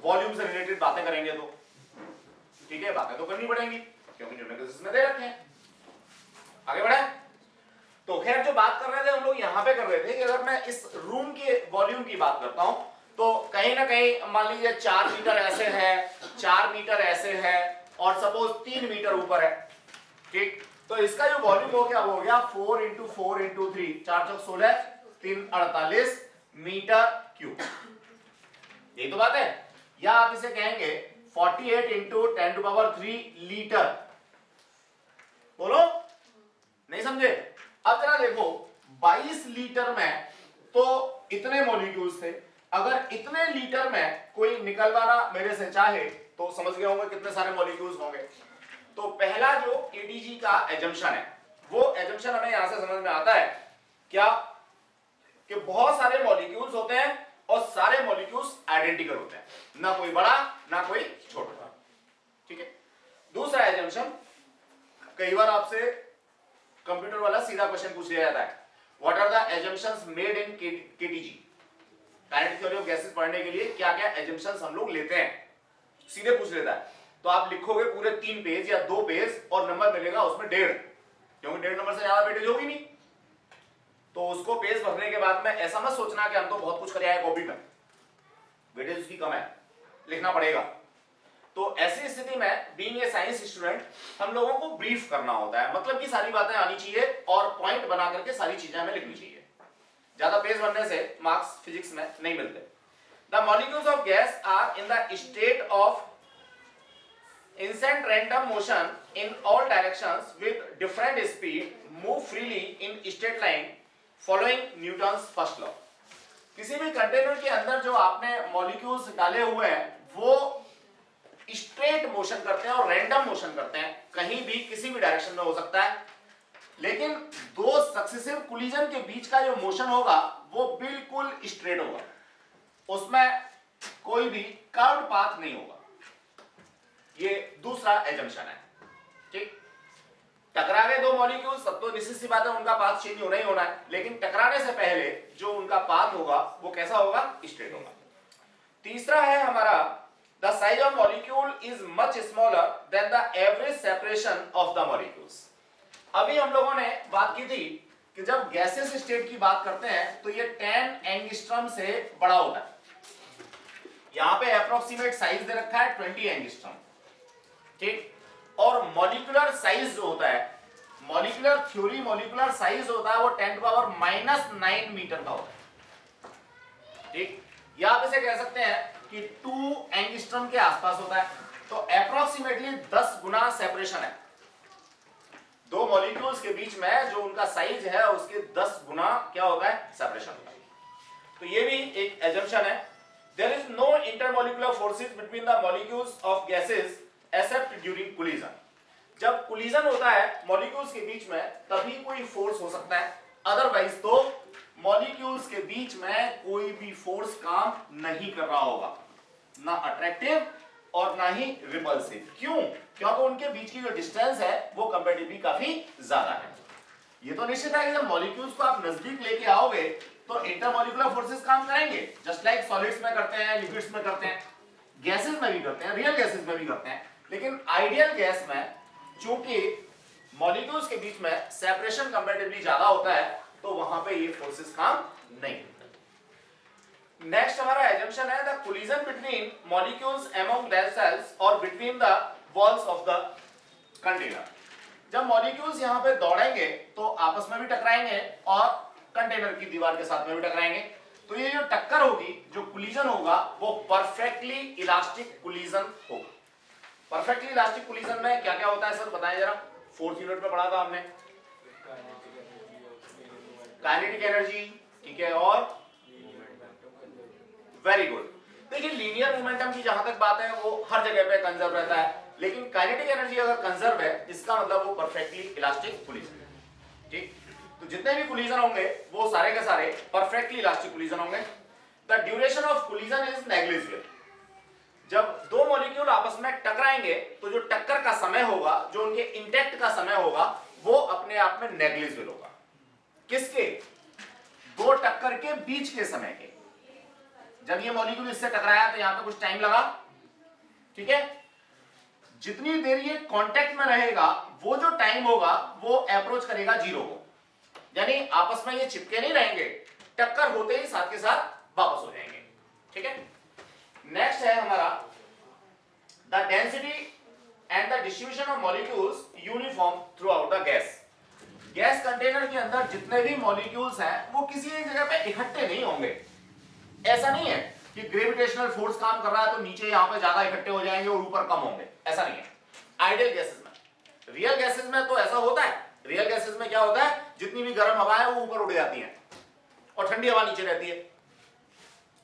वॉल्यूम से रिलेटेड बातें करेंगे तो। ठीक है, बातें तो करनी पड़ेंगी क्योंकि न्यूमेरिकल्स में दे रखे हैं। आगे बढ़े। तो खैर जो बात कर रहे थे हम लोग यहां पे कर रहे थे कि अगर मैं इस रूम के वॉल्यूम की बात करता हूं तो कहीं ना कहीं मान लीजिए 4 मीटर ऐसे है, 4 मीटर ऐसे है, और सपोज 3 मीटर ऊपर है। ठीक, तो इसका जो वॉल्यूम हो गया वो हो गया 4 इंटू 4 इंटू 3, 4 चौक 16, 3 48 मीटर क्यूब। यही तो बात है। या आप इसे कहेंगे 48 इंटू 10 टू पावर 3 लीटर। बोलो, नहीं समझे? अब जरा देखो, 22 लीटर में तो इतने मॉलिक्यूल्स थे, अगर इतने लीटर में कोई निकलवाना मेरे से चाहे तो समझ गए होंगे कितने सारे मॉलिक्यूल्स होंगे। तो पहला जो एडीजी का एजम्पशन है, वो एजम्पशन हमें यहां से समझ में आता है क्या, कि बहुत सारे मॉलिक्यूल्स होते हैं और सारे मॉलिक्यूल्स आइडेंटिकल होते हैं, ना कोई बड़ा ना कोई छोटा। ठीक है। दूसरा एजम्पशन, कई बार आपसे कंप्यूटर वाला सीधा क्वेश्चन पूछ लिया जाता है, what are the assumptions made in KTG, kinetic theory of gases पढ़ने के लिए क्या क्या एजम्पशंस हम लोग लेते हैं, सीधे पूछ लेता है। तो आप लिखोगे पूरे 3 पेज या 2 पेज और नंबर मिलेगा उसमें 1.5, क्योंकि 1.5 नंबर से ज्यादा वेटेज होगी नहीं। तो उसको पेज भरने के बाद में ऐसा मत सोचना कि हम तो बहुत कुछ कर आए कॉपी में, वेटेज उसकी कम है, लिखना पड़ेगा। तो ऐसी स्थिति में बीइंग ए साइंस स्टूडेंट हम लोगों को ब्रीफ करना होता है, मतलब कि सारी बातें आनी चाहिए और पॉइंट बना करके सारी चीजें हमें लिखनी चाहिए। ज्यादा पेज भरने से मार्क्स फिजिक्स में नहीं मिलते। The molecules of gas are in the state of incent random motion in all directions with different speed, move freely in straight line following Newton's first law। किसी भी कंटेनर के अंदर जो आपने मॉलिक्यूल्स डाले हुए हैं वो स्ट्रेट मोशन करते हैं और रैंडम मोशन करते हैं, कहीं भी किसी भी डायरेक्शन में हो सकता है, लेकिन 2 सक्सेसिव कोलिजन के बीच का जो मोशन होगा वो बिल्कुल स्ट्रेट होगा, उसमें कोई भी कर्व्ड पाथ नहीं होगा। ये दूसरा एजम्पशन है। ठीक, टकरा गए 2 मॉलिक्यूल्स, सब तो निश्चित सी बात है उनका पाथ चेंज होना ही होना है, लेकिन टकराने से पहले जो उनका पाथ होगा वो कैसा होगा, स्ट्रेट होगा। तीसरा है हमारा, the size of molecule is much smaller than the average separation of the molecules. अभी हम लोगों ने बात की थी कि जब गैसेस स्टेट की बात करते हैं तो ये 10 एंगस्ट्रॉम से बड़ा होता है। यहां पे अप्रोक्सीमेट साइज दे रखा है 20 एंगस्ट्रॉम। ठीक, और मॉलिक्यूलर साइज जो होता है, मॉलिक्यूलर थ्योरी मॉलिक्यूलर साइज होता है वो 10 टू पावर -9 मीटर का होता है। ठीक, या आप इसे कह सकते हैं कि 2 एंगस्ट्रॉम के आसपास होता है। तो अप्रोक्सीमेटली 10 गुना सेपरेशन है 2 मॉलिक्यूल्स के बीच में, जो उनका साइज है उसके 10 गुना क्या होता है, सेपरेशन होता है। तो ये भी एक एजम्पशन है। There is no intermolecular forces between the molecules of gases except during collision। जब कोलिजन होता है मॉलिक्यूल्स के बीच में तभी कोई फोर्स हो सकता है, अदरवाइज तो मॉलिक्यूल्स के बीच में कोई भी फोर्स काम नहीं कर रहा होगा, ना अट्रैक्टिव और ना ही रिपल्सिव। क्यों? क्योंकि उनके बीच की जो डिस्टेंस है वो कंपैरेटिवली काफी ज्यादा है। ये तो निश्चित है कि जब मॉलिक्यूल्स को आप नजदीक लेके आओगे तो इंटरमॉलिक्यूलर फोर्सेस काम करेंगे, जस्ट लाइक सॉलिड्स में करते हैं, लिक्विड्स में करते हैं, गैसेस में भी करते हैं, रियल गैसेस में भी करते हैं। लेकिन आइडियल गैस में चूंकि मॉलिक्यूल्स के बीच में सेपरेशन कंपैरेटिवली ज्यादा होता है तो वहां पे ये फोर्सेस काम नहीं करते। नेक्स्ट हमारा एजम्पशन है the collision between molecules among themselves और between the walls of the container. जब मॉलिक्यूल्स यहां पे दौड़ेंगे तो आपस में भी टकराएंगे और कंटेनर की दीवार के साथ में भी टकराएंगे। तो ये जो टक्कर होगी, जो कोलिजन होगा, वो परफेक्टली इलास्टिक कोलिजन होगा। परफेक्टली इलास्टिक कोलिजन में क्या क्या होता है सर बताएं जरा। फोर्थ यूनिट में पढ़ा था हमने काइनेटिक एनर्जी, ठीक है, और वेरी गुड। देखिए लीनियर मोमेंटम की जहां तक बात है वो हर जगह पे कंजर्व रहता है, लेकिन काइनेटिक एनर्जी अगर कंजर्व है इसका मतलब वो परफेक्टली इलास्टिक कोलिजन है। ठीक, तो जितने भी कोलिजन होंगे वो सारे के सारे परफेक्टली इलास्टिक कोलिजन होंगे। The duration of collision is negligible. जब दो मॉलिक्यूल आपस में टकराएंगे तो जो टक्कर का समय होगा, जो उनके इंटैक्ट का समय होगा, वो अपने आप में नेग्लिजिबल होगा। किसके? दो टक्कर के बीच के समय के। जब ये मॉलिक्यूल इससे टकराया तो यहां पे कुछ टाइम लगा, ठीक है। जितनी देर ये कांटेक्ट में रहेगा वो जो टाइम होगा वो अप्रोच करेगा जीरो को, यानी आपस में ये चिपके नहीं रहेंगे, टक्कर होते ही साथ के साथ वापस हो जाएंगे, ठीक है। नेक्स्ट है हमारा the density and the distribution of molecules uniform through out the gas. Gas container के अंदर जितने भी मॉलिक्यूल्स हैं वो किसी एक जगह पे इकट्ठे नहीं होंगे। ऐसा नहीं है कि ग्रेविटेशनल फोर्स काम कर रहा है तो नीचे यहां पे ज्यादा इकट्ठे हो जाएंगे और ऊपर कम होंगे, ऐसा नहीं है आइडियल गैसेस में। रियल गैसेस में तो ऐसा होता है। रियल गैसेस में क्या होता है, जितनी भी गर्म हवा है वो ऊपर उड़ जाती है और ठंडी हवा नीचे रहती है।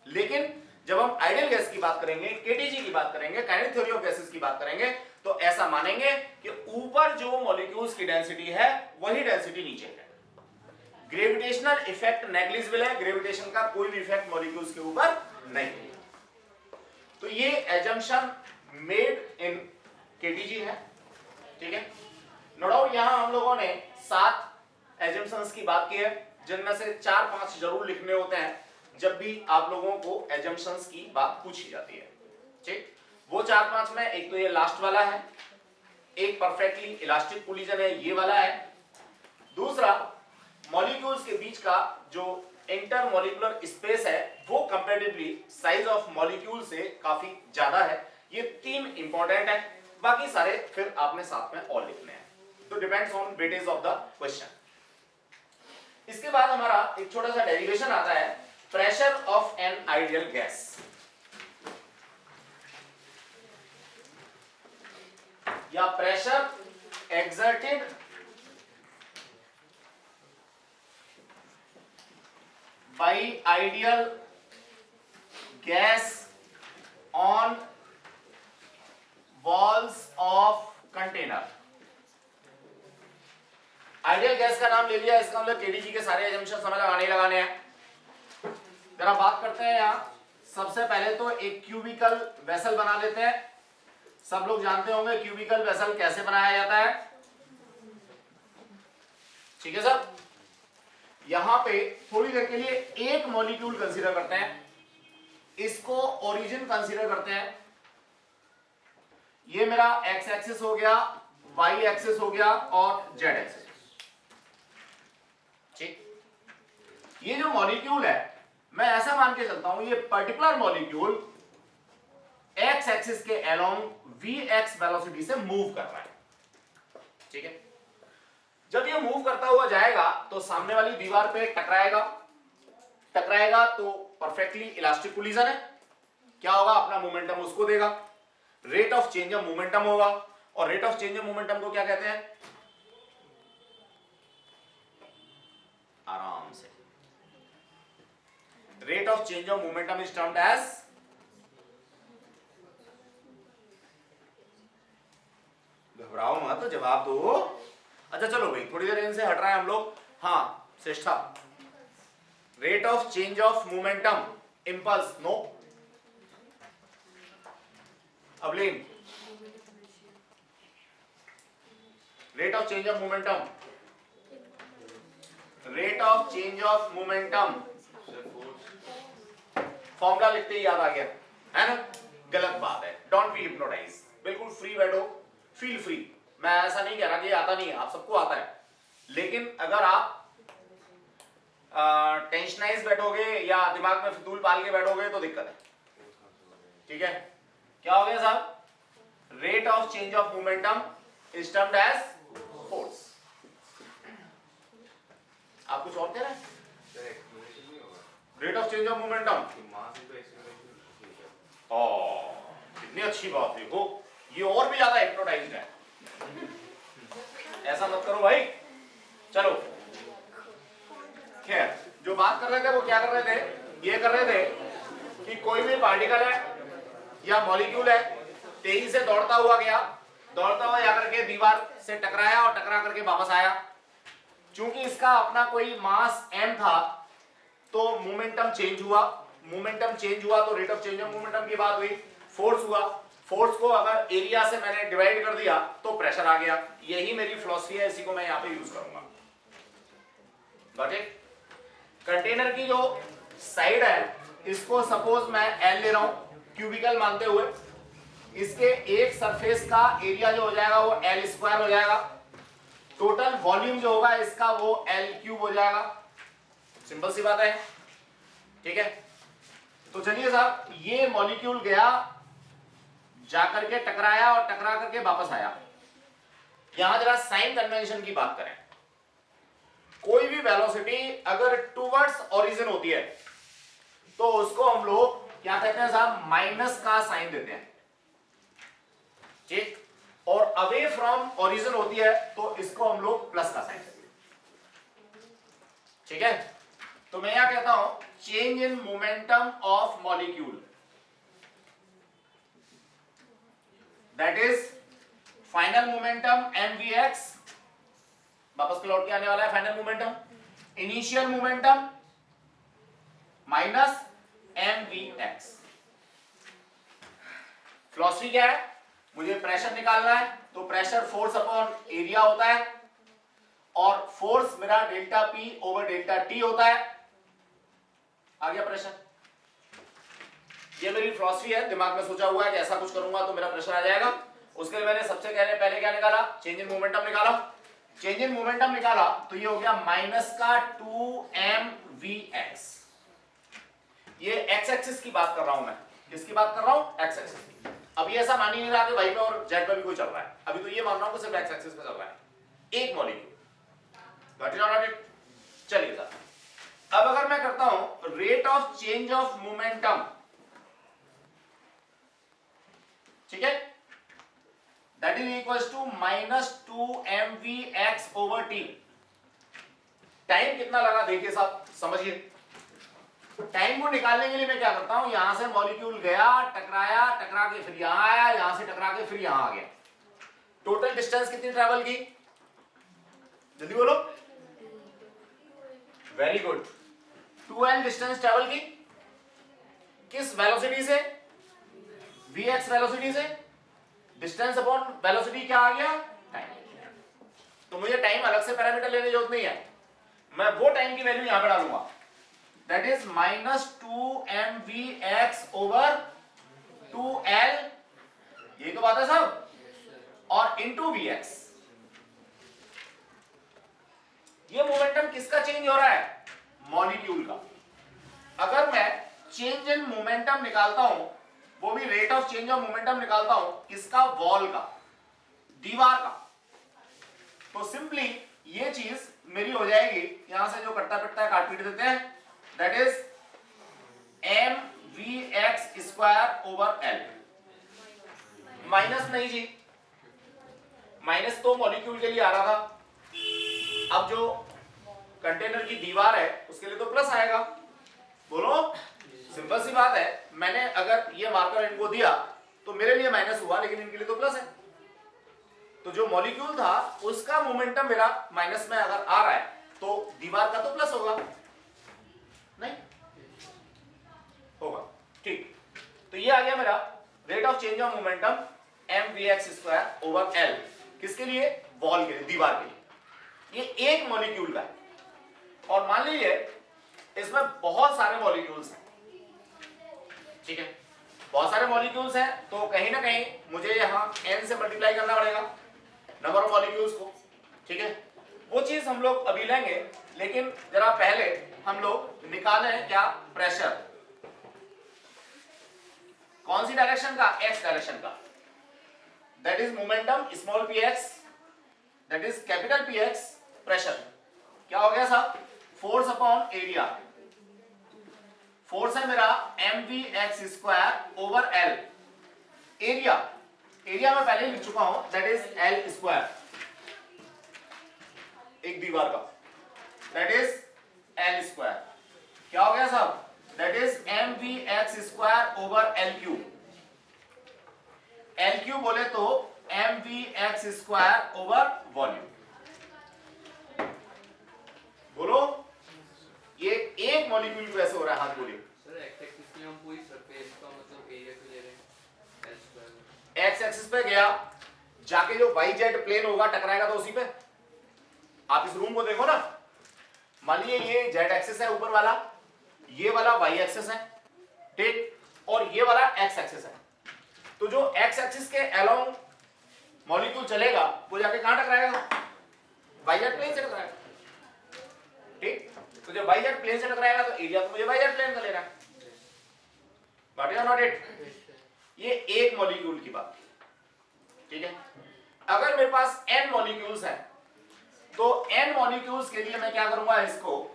लेकिन जब हम आइडियल गैस की बात करेंगे, केटीजी की बात करेंगे, काइनेटिक थ्योरी ऑफ गैसेस की बात करेंगे, तो ऐसा मानेंगे कि ऊपर जो मॉलिक्यूल्स की डेंसिटी है वही डेंसिटी नीचे है। ग्रेविटेशनल इफेक्ट नेग्लिजिबल है, ग्रेविटेशन का कोई भी इफेक्ट मॉलिक्यूल्स के ऊपर नहीं है। तो ये एजम्पशन मेड इन केटीजी है, ठीक है। नो डाउट यहां हम लोगों ने 7 एजम्पशंस की बात की है, जिनमें से 4-5 जरूर लिखने होते हैं जब भी आप लोगों को एजम्पशंस की बात पूछी जाती है, ठीक। वो 4-5 में एक तो ये लास्ट वाला है, एक परफेक्टली इलास्टिक कोलिजन है, ये वाला है। दूसरा मॉलिक्यूल्स के बीच का जो इंटरमॉलिक्यूलर स्पेस है वो कंपैरेटिवली साइज ऑफ मॉलिक्यूल से काफी ज्यादा है। ये 3 इंपॉर्टेंट है, बाकी सारे फिर आपने साथ में और लिखने हैं, तो depends on weightage of the question. इसके बाद हमारा एक छोटा सा डेरिवेशन आता है, pressure of an ideal gas. या pressure exerted by ideal gas on walls of container। Ideal gas का नाम ले लिया, इसका मतलब केडीजी के सारे एजम्पशन समझ लगाने हैं। जरा बात करते हैं यहां। सबसे पहले तो एक क्यूबिकल वेसल बना लेते हैं। सब लोग जानते होंगे क्यूबिकल वेसल कैसे बनाया जाता है, ठीक है सर। यहां पे थोड़ी देर के लिए एक मॉलिक्यूल कंसीडर करते हैं, इसको ओरिजिन कंसीडर करते हैं। ये मेरा एक्स एक्सिस हो गया, वाई एक्सिस हो गया और जेड एक्सिस, ठीक। ये जो मॉलिक्यूल है मैं ऐसा मान के चलता हूं ये पर्टिकुलर मॉलिक्यूल एक्स एक्सिस के अलोंग वी एक्स वेलोसिटी से मूव कर रहा है, ठीक है। जब ये मूव करता हुआ जाएगा तो सामने वाली दीवार पे टकराएगा तो परफेक्टली इलास्टिक कोलिजन है। क्या होगा, अपना मोमेंटम उसको देगा, rate of change of momentum होगा। और rate of change of momentum को क्या कहते हैं, आराम से, rate of change of momentum is termed as, घबराओ मत तो जवाब दो। अच्छा चलो भाई, थोड़ी देर इनसे हट रहे हैं हम लोग। हाँ Shreshtha, rate of change of momentum impulse, no. Avleen, rate of change of momentum, rate of change of momentum formula लिखते ही याद आ गया है ना? गलत बात है. Don't be hypnotise. बिल्कुल फ्री बैठो, फील फ्री. मैं ऐसा नहीं कह रहा कि आता नहीं है, आप सबको आता है, लेकिन अगर आप टेंशनाइज बैठोगे या दिमाग में फितूल पाल के बैठोगे तो दिक्कत है. ठीक है, क्या हो गया साहब? Rate of change of momentum is termed as force. आप कुछ और कह रहे हैं? Rate of change of momentum. कितनी अच्छी बात. देखो ये और भी ज्यादा हिप्नोटाइज्ड है. ऐसा मत करो भाई. चलो खैर, जो बात कर रहे थे वो क्या कर रहे थे? ये कर रहे थे कि कोई भी पार्टिकल है या मॉलिक्यूल है, तेजी से दौड़ता हुआ गया, दौड़ता हुआ जाकर के दीवार से टकराया और टकरा करके वापस आया. चूंकि इसका अपना कोई मास m था तो मोमेंटम चेंज हुआ. मोमेंटम चेंज हुआ तो rate of change of momentum की बात हुई. फोर्स हुआ. फोर्स को अगर एरिया से मैंने डिवाइड कर दिया तो प्रेशर आ गया. यही मेरी फिलॉसफी है, इसी को मैं यहां पे यूज करूंगा. Got it? कंटेनर की जो साइड है इसको सपोज मैं L ले रहा हूं क्यूबिकल मानते हुए. इसके एक सरफेस का एरिया जो हो जाएगा वो L स्क्वायर हो जाएगा. टोटल वॉल्यूम जो होगा इसका वो L क्यूब हो जाएगा. सिंपल सी बात है. ठीक है, तो चलिए साहब, ये मॉलिक्यूल गया, जाकर के टकराया और टकरा करके वापस आया. यहां जरा साइन कन्वेंशन की बात करें. कोई भी वेलोसिटी अगर टुवर्ड्स ओरिजिन होती है तो उसको हम लोग क्या कहते हैं साहब? माइनस का साइन देते हैं. ठीक, और अवे फ्रॉम ओरिजिन होती है तो इसको हम लोग प्लस का साइन देते हैं. ठीक है, तो मैं यहां कहता हूं change in momentum of molecule, that is final momentum mvx. वापस के लौट के आने वाला है final momentum. Initial momentum minus mvx. Philosophy क्या है? मुझे प्रेशर निकालना है तो प्रेशर फोर्स अपॉन एरिया होता है और फोर्स मेरा delta P over delta T होता है. आ गया प्रेशर. ये मेरी फिलॉसफी है, दिमाग में सोचा हुआ है कि ऐसा कुछ करूंगा तो मेरा प्रेशर आ जाएगा. उसके लिए मैंने सबसे पहले क्या निकाला? चेंज इन मोमेंटम निकाला. चेंज इन मोमेंटम निकाला तो ये हो गया माइनस का 2mvx. ये x एक्सिस की बात कर रहा हूं मैं. किसकी बात कर रहा हूं? x एक्सिस की. अभी ऐसा मान ही नहीं रहा कि y पे और z पे भी कोई चल रहा है. अभी तो ये मान रहा हूं कि सिर्फ x एक्सिस पे चल रहा है एक मॉलिक्यूल. गॉट इट और नॉट? चलिए सर, अब अगर मैं करता हूं rate of change of momentum. ठीक है, that is equals to minus 2mvx over t. Time कितना लगा देखिए साहब, समझिए. टाइम को निकालने के लिए मैं क्या करता हूं? यहां से मॉलिक्यूल गया, टकराया, टकरा के फिर यहां आया, यहां से टकरा के फिर यहां आ गया. टोटल डिस्टेंस कितनी ट्रेवल की? जल्दी बोलो. Very good. 2l distance travel की. किस वेलोसिटी से? vx वेलोसिटी से. डिस्टेंस अपॉन वेलोसिटी क्या आ गया? टाइम. तो मुझे टाइम अलग से पैरामीटर लेने की जरूरत नहीं है. मैं वो टाइम की वैल्यू यहां पे डालूंगा, that is minus 2mvx over 2l. यही तो बात है साहब. और इंटू vx. ये मोमेंटम किसका चेंज हो रहा है? मॉलिक्यूल का. अगर मैं चेंज इन मोमेंटम निकालता हूं, वो भी rate of change of momentum निकालता हूं, किसका? वॉल का, दीवार का. तो सिंपली ये चीज मेरी हो जाएगी, यहां से जो कटता कटता है काट पीट देते हैं, that is mvx square over l. Minus नहीं जी, माइनस तो मॉलिक्यूल के लिए आ रहा था. अब जो कंटेनर की दीवार है उसके लिए तो प्लस आएगा. बोलो, सिंपल सी बात है. मैंने अगर ये मार्कर इनको दिया तो मेरे लिए माइनस हुआ, लेकिन इनके लिए तो प्लस है. तो जो मॉलिक्यूल था उसका मोमेंटम मेरा माइनस में अगर आ रहा है तो दीवार का तो प्लस होगा. नहीं होगा। ठीक, तो ये आ गया मेरा rate of change of momentum mvx² over l, किसके लिए? वॉल के लिए, दीवार के लिए। ये एक मॉलिक्यूल का है, और मान लीजिए इसमें बहुत सारे मॉलिक्यूल्स हैं, ठीक है, बहुत सारे मॉलिक्यूल्स हैं, तो कहीं ना कहीं मुझे यहां n से मल्टीप्लाई करना पड़ेगा नंबर ऑफ मॉलिक्यूल्स को, ठीक है। वो चीज हम लोग अभी लेंगे, लेकिन जरा पहले हम लोग निकाले क्या? प्रेशर। कौन सी डायरेक्शन का? x डायरेक्शन का। That is momentum small px, that is capital Px, pressure. क्या हो गया साहब? Force upon area. फोर्स है मेरा mvx² over l। Area, area मैं पहले लिख चुका हूं, दैट इज l², एक दीवार का, दैट इज l²। क्या हो गया साहब? That is mvx² over l3। l3 बोले तो mvx² ओवर वॉल्यूम। बोलो, ये एक मॉलिक्यूल को ऐसे हो रहा है, हाथ बोलिए सर। एक्स एक्सिस में हम पूरी सरफेस का मतलब एरिया को ले रहे हैं l²। एक्स एक्सिस पे गया, जाके जो वाई जेड प्लेन होगा टकराएगा तो उसी पे। आप इस रूम को देखो ना, मान लीजिए ये जेड एक्सिस है ऊपर वाला, ये वाला वाई एक्सिस है, ठीक, और ये वाला एक्स एक्सिस है। तो जो एक्स एक्सिस के अलोंग मॉलिक्यूल चलेगा वो जाके कहां टकराएगा? वाई जेड प्लेन से टकराएगा, ठीक। तो जब वाई जेड प्लेन से टकराएगा तो एरिया तो मुझे वाई जेड प्लेन का लेना है। गॉट इट और नॉट इट? ये एक मॉलिक्यूल की बात, ठीक है। अगर मेरे पास n मॉलिक्यूल्स हैं, तो n मॉलिक्यूल्स के लिए मैं क्या करूंगा? इसको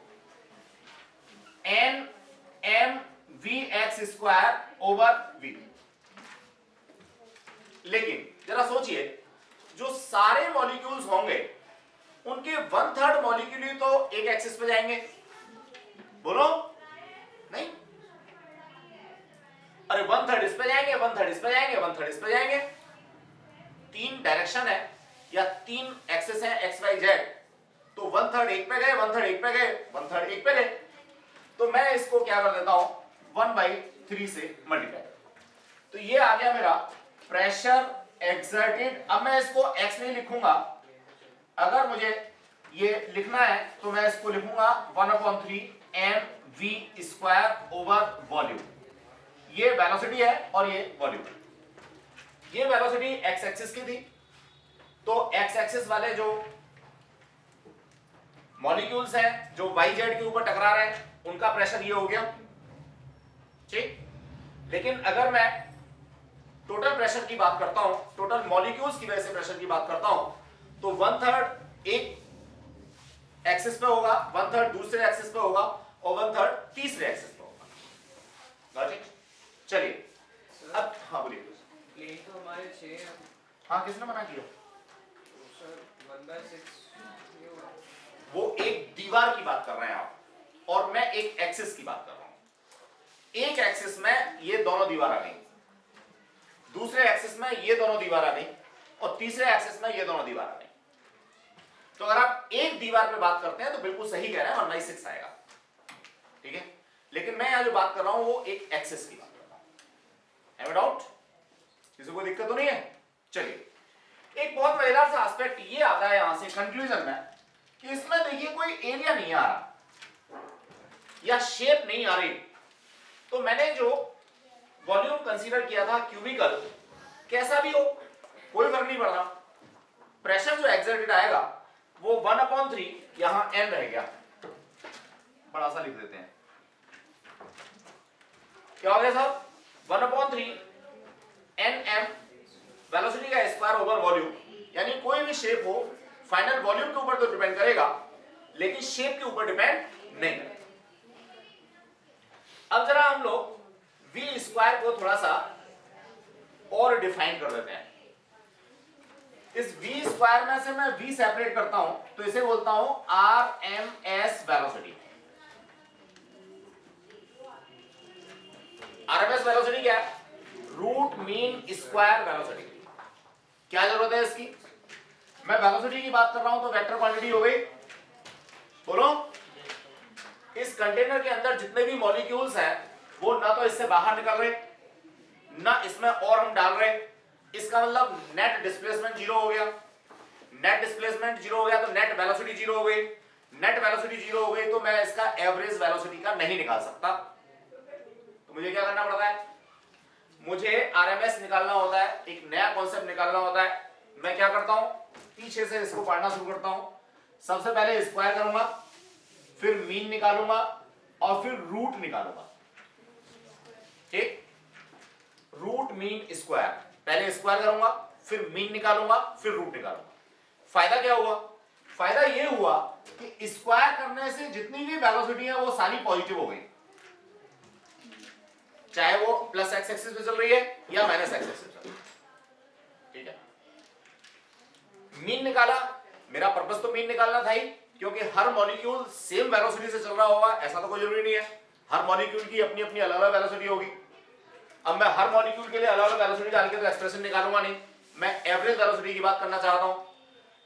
n mvx² ओवर v। लेकिन जरा सोचिए, जो सारे मॉलिक्यूल्स होंगे उनके 1/3 मॉलिक्यूल ही तो एक एक्सिस पे जाएंगे। बोलो, नहीं? अरे 1/3 इस पे जाएंगे, 1/3 इस पे जाएंगे, 1/3 इस पे जाएंगे। 3 डायरेक्शन है या 3 एक्सिस है एक्स वाई जेड, तो 1/3 एक पे गए, 1/3 एक पे गए, 1/3 एक पे गए। तो मैं इसको क्या कर देता हूं? 1/3 से मल्टीप्लाई। तो ये आ गया मेरा प्रेशर एक्सर्टेड। अब मैं इसको x नहीं लिखूंगा, अगर मुझे ये लिखना है तो मैं इसको लिखूंगा 1/3 mv² ओवर वॉल्यूम। ये वेलोसिटी है और ये वॉल्यूम। ये वेलोसिटी x एक्सिस की थी, तो x एक्सिस वाले जो मॉलिक्यूल्स हैं जो y z के ऊपर टकरा रहे हैं, उनका प्रेशर ये हो गया, ठीक। लेकिन अगर मैं टोटल प्रेशर की बात करता हूं, टोटल मॉलिक्यूल्स की वजह से प्रेशर की बात करता हूं, तो 1/3 एक एक्सिस पे होगा, 1/3 दूसरे एक्सिस पे होगा, और 1/3 तीसरे एक्सिस पे होगा। लॉजिक? चलिए अब हाँ बोलिए। प्लेन तो हमारे 6 हैं। हाँ, किसने मना किया? सर 1/6 ये हुआ। वो एक दीवार की बात कर रहे हैं आप, और मैं एक एक्सिस की बात कर रहा हूं। एक एक्सिस में ये दोनों दीवार आ गई, दूसरे एक्सिस में ये दोनों दीवार आ गई, और तीसरे एक्सिस में ये दोनों दीवार आ गई। तो अगर आप एक दीवार पे बात करते हैं तो बिल्कुल सही कह रहे हैं, 1/6 आएगा, ठीक है। लेकिन मैं यहां जो बात कर रहा हूं वो एक एक्सिस की बात कर रहा हूं। Have doubt? किसी को दिक्कत तो नहीं है? चलिए, एक बहुत मजेदार सा एस्पेक्ट ये आता है यहां से कंक्लूजन में, कि इसमें देखिए कोई एरिया नहीं आ रहा या शेप नहीं आ रही। तो मैंने जो वॉल्यूम कंसीडर किया था क्यूबिकल, कैसा भी हो कोई फर्क नहीं पड़ रहा, प्रेशर जो एक्सर्टेड आएगा वो 1/3, यहां n रह गया, बड़ा सा लिख देते हैं। क्या हो गया साहब? 1/3 nm वेलोसिटी का स्क्वायर ओवर वॉल्यूम। यानी कोई भी शेप हो, फाइनल वॉल्यूम के ऊपर तो डिपेंड करेगा, लेकिन शेप के ऊपर डिपेंड नहीं करेगा। अब जरा हम लोग v² को थोड़ा सा और डिफाइन कर देते हैं। इस v² में से मैं v सेपरेट करता हूं, तो इसे बोलता हूं RMS वेलोसिटी। RMS वेलोसिटी क्या है? Root mean square velocity. क्या जरूरत है इसकी? मैं वेलोसिटी की बात कर रहा हूं तो वेक्टर क्वांटिटी हो गई, बोलो। इस कंटेनर के अंदर जितने भी मॉलिक्यूल्स हैं वो ना तो इससे बाहर निकल रहे ना इसमें और हम डाल रहे। इसका मतलब नेट डिस्प्लेसमेंट जीरो हो गया। नेट डिस्प्लेसमेंट जीरो हो गया तो नेट वेलोसिटी जीरो हो गई। नेट वेलोसिटी जीरो हो गई तो मैं इसका एवरेज वेलोसिटी का नहीं निकाल सकता। तो मुझे क्या करना पड़ता है, मुझे आरएमएस निकालना होता है, एक नया कॉन्सेप्ट निकालना होता है। मैं क्या करता हूं, पीछे से इसको पढ़ना शुरू करता हूं। सबसे पहले स्क्वायर करूंगा, फिर मीन निकालूंगा और फिर रूट निकालूंगा। ठीक, रूट मीन स्क्वायर, पहले स्क्वायर करूंगा फिर मीन निकालूंगा फिर रूट निकालूंगा। फायदा क्या हुआ, फायदा ये हुआ कि स्क्वायर करने से जितनी भी वेलोसिटी है वो सारी पॉजिटिव हो गई, चाहे वो प्लस एक्स एक्सिस पे चल रही है या माइनस एक्स एक्सिस पे चल रही है। ठीक है, मीन निकाला, मेरा पर्पस तो मीन निकालना था ही, क्योंकि हर मॉलिक्यूल सेम वेलोसिटी से चल रहा होगा ऐसा तो कोई जरूरी नहीं है। हर मॉलिक्यूल की अपनी अपनी अलग अलग वेलोसिटी होगी। अब मैं हर मॉलिक्यूल के लिए अलग अलग वेलोसिटी डाल के तो एक्सप्रेशन निकालूंगा नहीं, मैं एवरेज वेलोसिटी की बात करना चाहता हूं।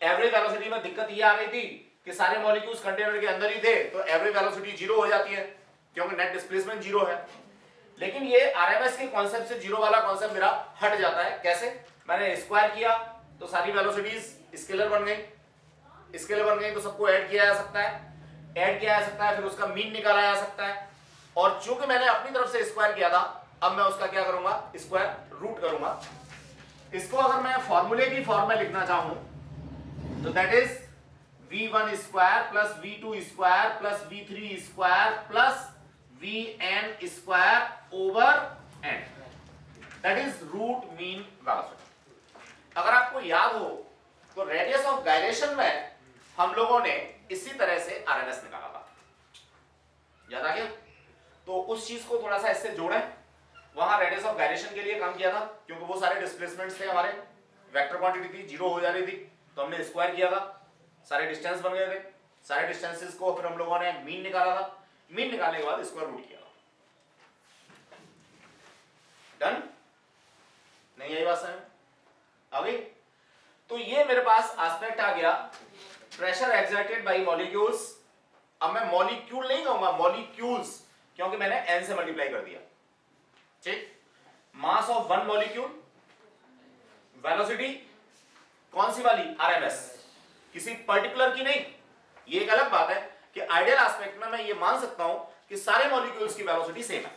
एवरेज वेलोसिटी में दिक्कत ये आ रही थी कि सारे मॉलिक्यूल्स कंटेनर के अंदर ही थे तो एवरेज वेलोसिटी जीरो हो जाती है क्योंकि नेट डिस्प्लेसमेंट जीरो है। लेकिन ये आरएमएस के कॉन्सेप्ट से जीरो वाला कॉन्सेप्ट मेरा हट जाता है। कैसे, मैंने स्क्वायर किया तो सारी वेलोसिटीज स्केलर बन गई, स्केलर बन गई तो सबको ऐड किया जा सकता है, ऐड किया जा सकता है, फिर उसका मीन निकाला जा सकता है। और चूंकि मैंने अपनी तरफ से स्क्वायर किया था, अब मैं उसका क्या करूंगा, स्क्वायर रूट करूंगा। इसको अगर मैं फॉर्मूले की फॉर्म में लिखना चाहूं तो that is v1 square plus v2 square plus v3 square plus vn square over n, that is root mean velocity. अगर आपको याद हो तो रेडियस ऑफ गायरेशन में हम लोगों ने इसी तरह से आरएमएस निकाला था, याद आ गया? तो उस चीज को थोड़ा सा इससे जोड़ें। वहां रेडियस ऑफ गायरेशन के लिए काम किया था क्योंकि वो सारे डिस्प्लेसमेंट्स थे हमारे, वेक्टर क्वांटिटी थी, जीरो हो जा रही थी, तो हमने स्क्वायर किया था, सारे डिस्टेंस बन गए थे। सारे डिस्टेंसेस को फिर हम लोगों ने मीन निकाला था, मीन निकालने के बाद स्क्वायर रूट किया था। डन? नहीं आई बात समझ आ गई? तो ये मेरे पास एस्पेक्ट आ गया प्रेशर एक्सर्टेड बाय मॉलिक्यूल्स। अब मैं मॉलिक्यूल नहीं कहूंगा, मॉलिक्यूल्स, क्योंकि मैंने n से मल्टीप्लाई कर दिया। ठीक, mass of one molecule, velocity कौन सी वाली, आरएमएस, किसी पर्टिकुलर की नहीं। ये एक अलग बात है कि आइडियल एस्पेक्ट में मैं ये मान सकता हूं कि सारे मॉलिक्यूल्स की वेलोसिटी सेम है,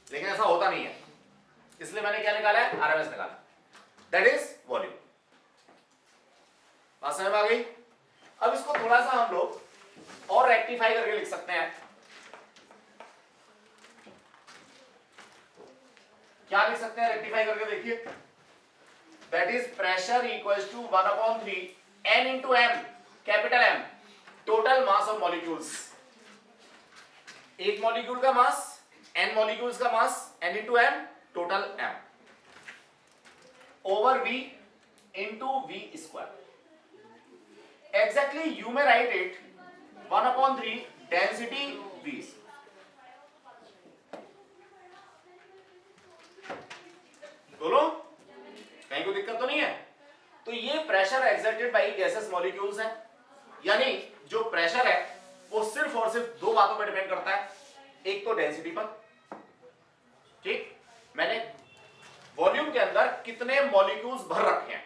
लेकिन ऐसा होता नहीं है। इसलिए मैंने क्या निकाला है, आरएमएस निकाला, दैट इज वॉल्यूम। बात समझ में आ गई? अब इसको थोड़ा सा हम लोग और रेक्टिफाई करके लिख सकते हैं। क्या लिख सकते हैं रेक्टिफाई करके, देखिए, that is pressure equals to 1/3 n into m, capital M, total mass of molecules. एक मॉलिक्यूल का मास, n मॉलिक्यूल्स का mass, n into m, total m, over v into v square. Exactly you may write it 1/3 density v। बोलो, कहीं कोई दिक्कत तो नहीं है? तो ये pressure exerted by gases molecules है, यानी जो प्रेशर है वो सिर्फ और सिर्फ दो बातों पर डिपेंड करता है, एक तो डेंसिटी पर। ठीक, मैंने वॉल्यूम के अंदर कितने मॉलिक्यूल्स भर रखे हैं,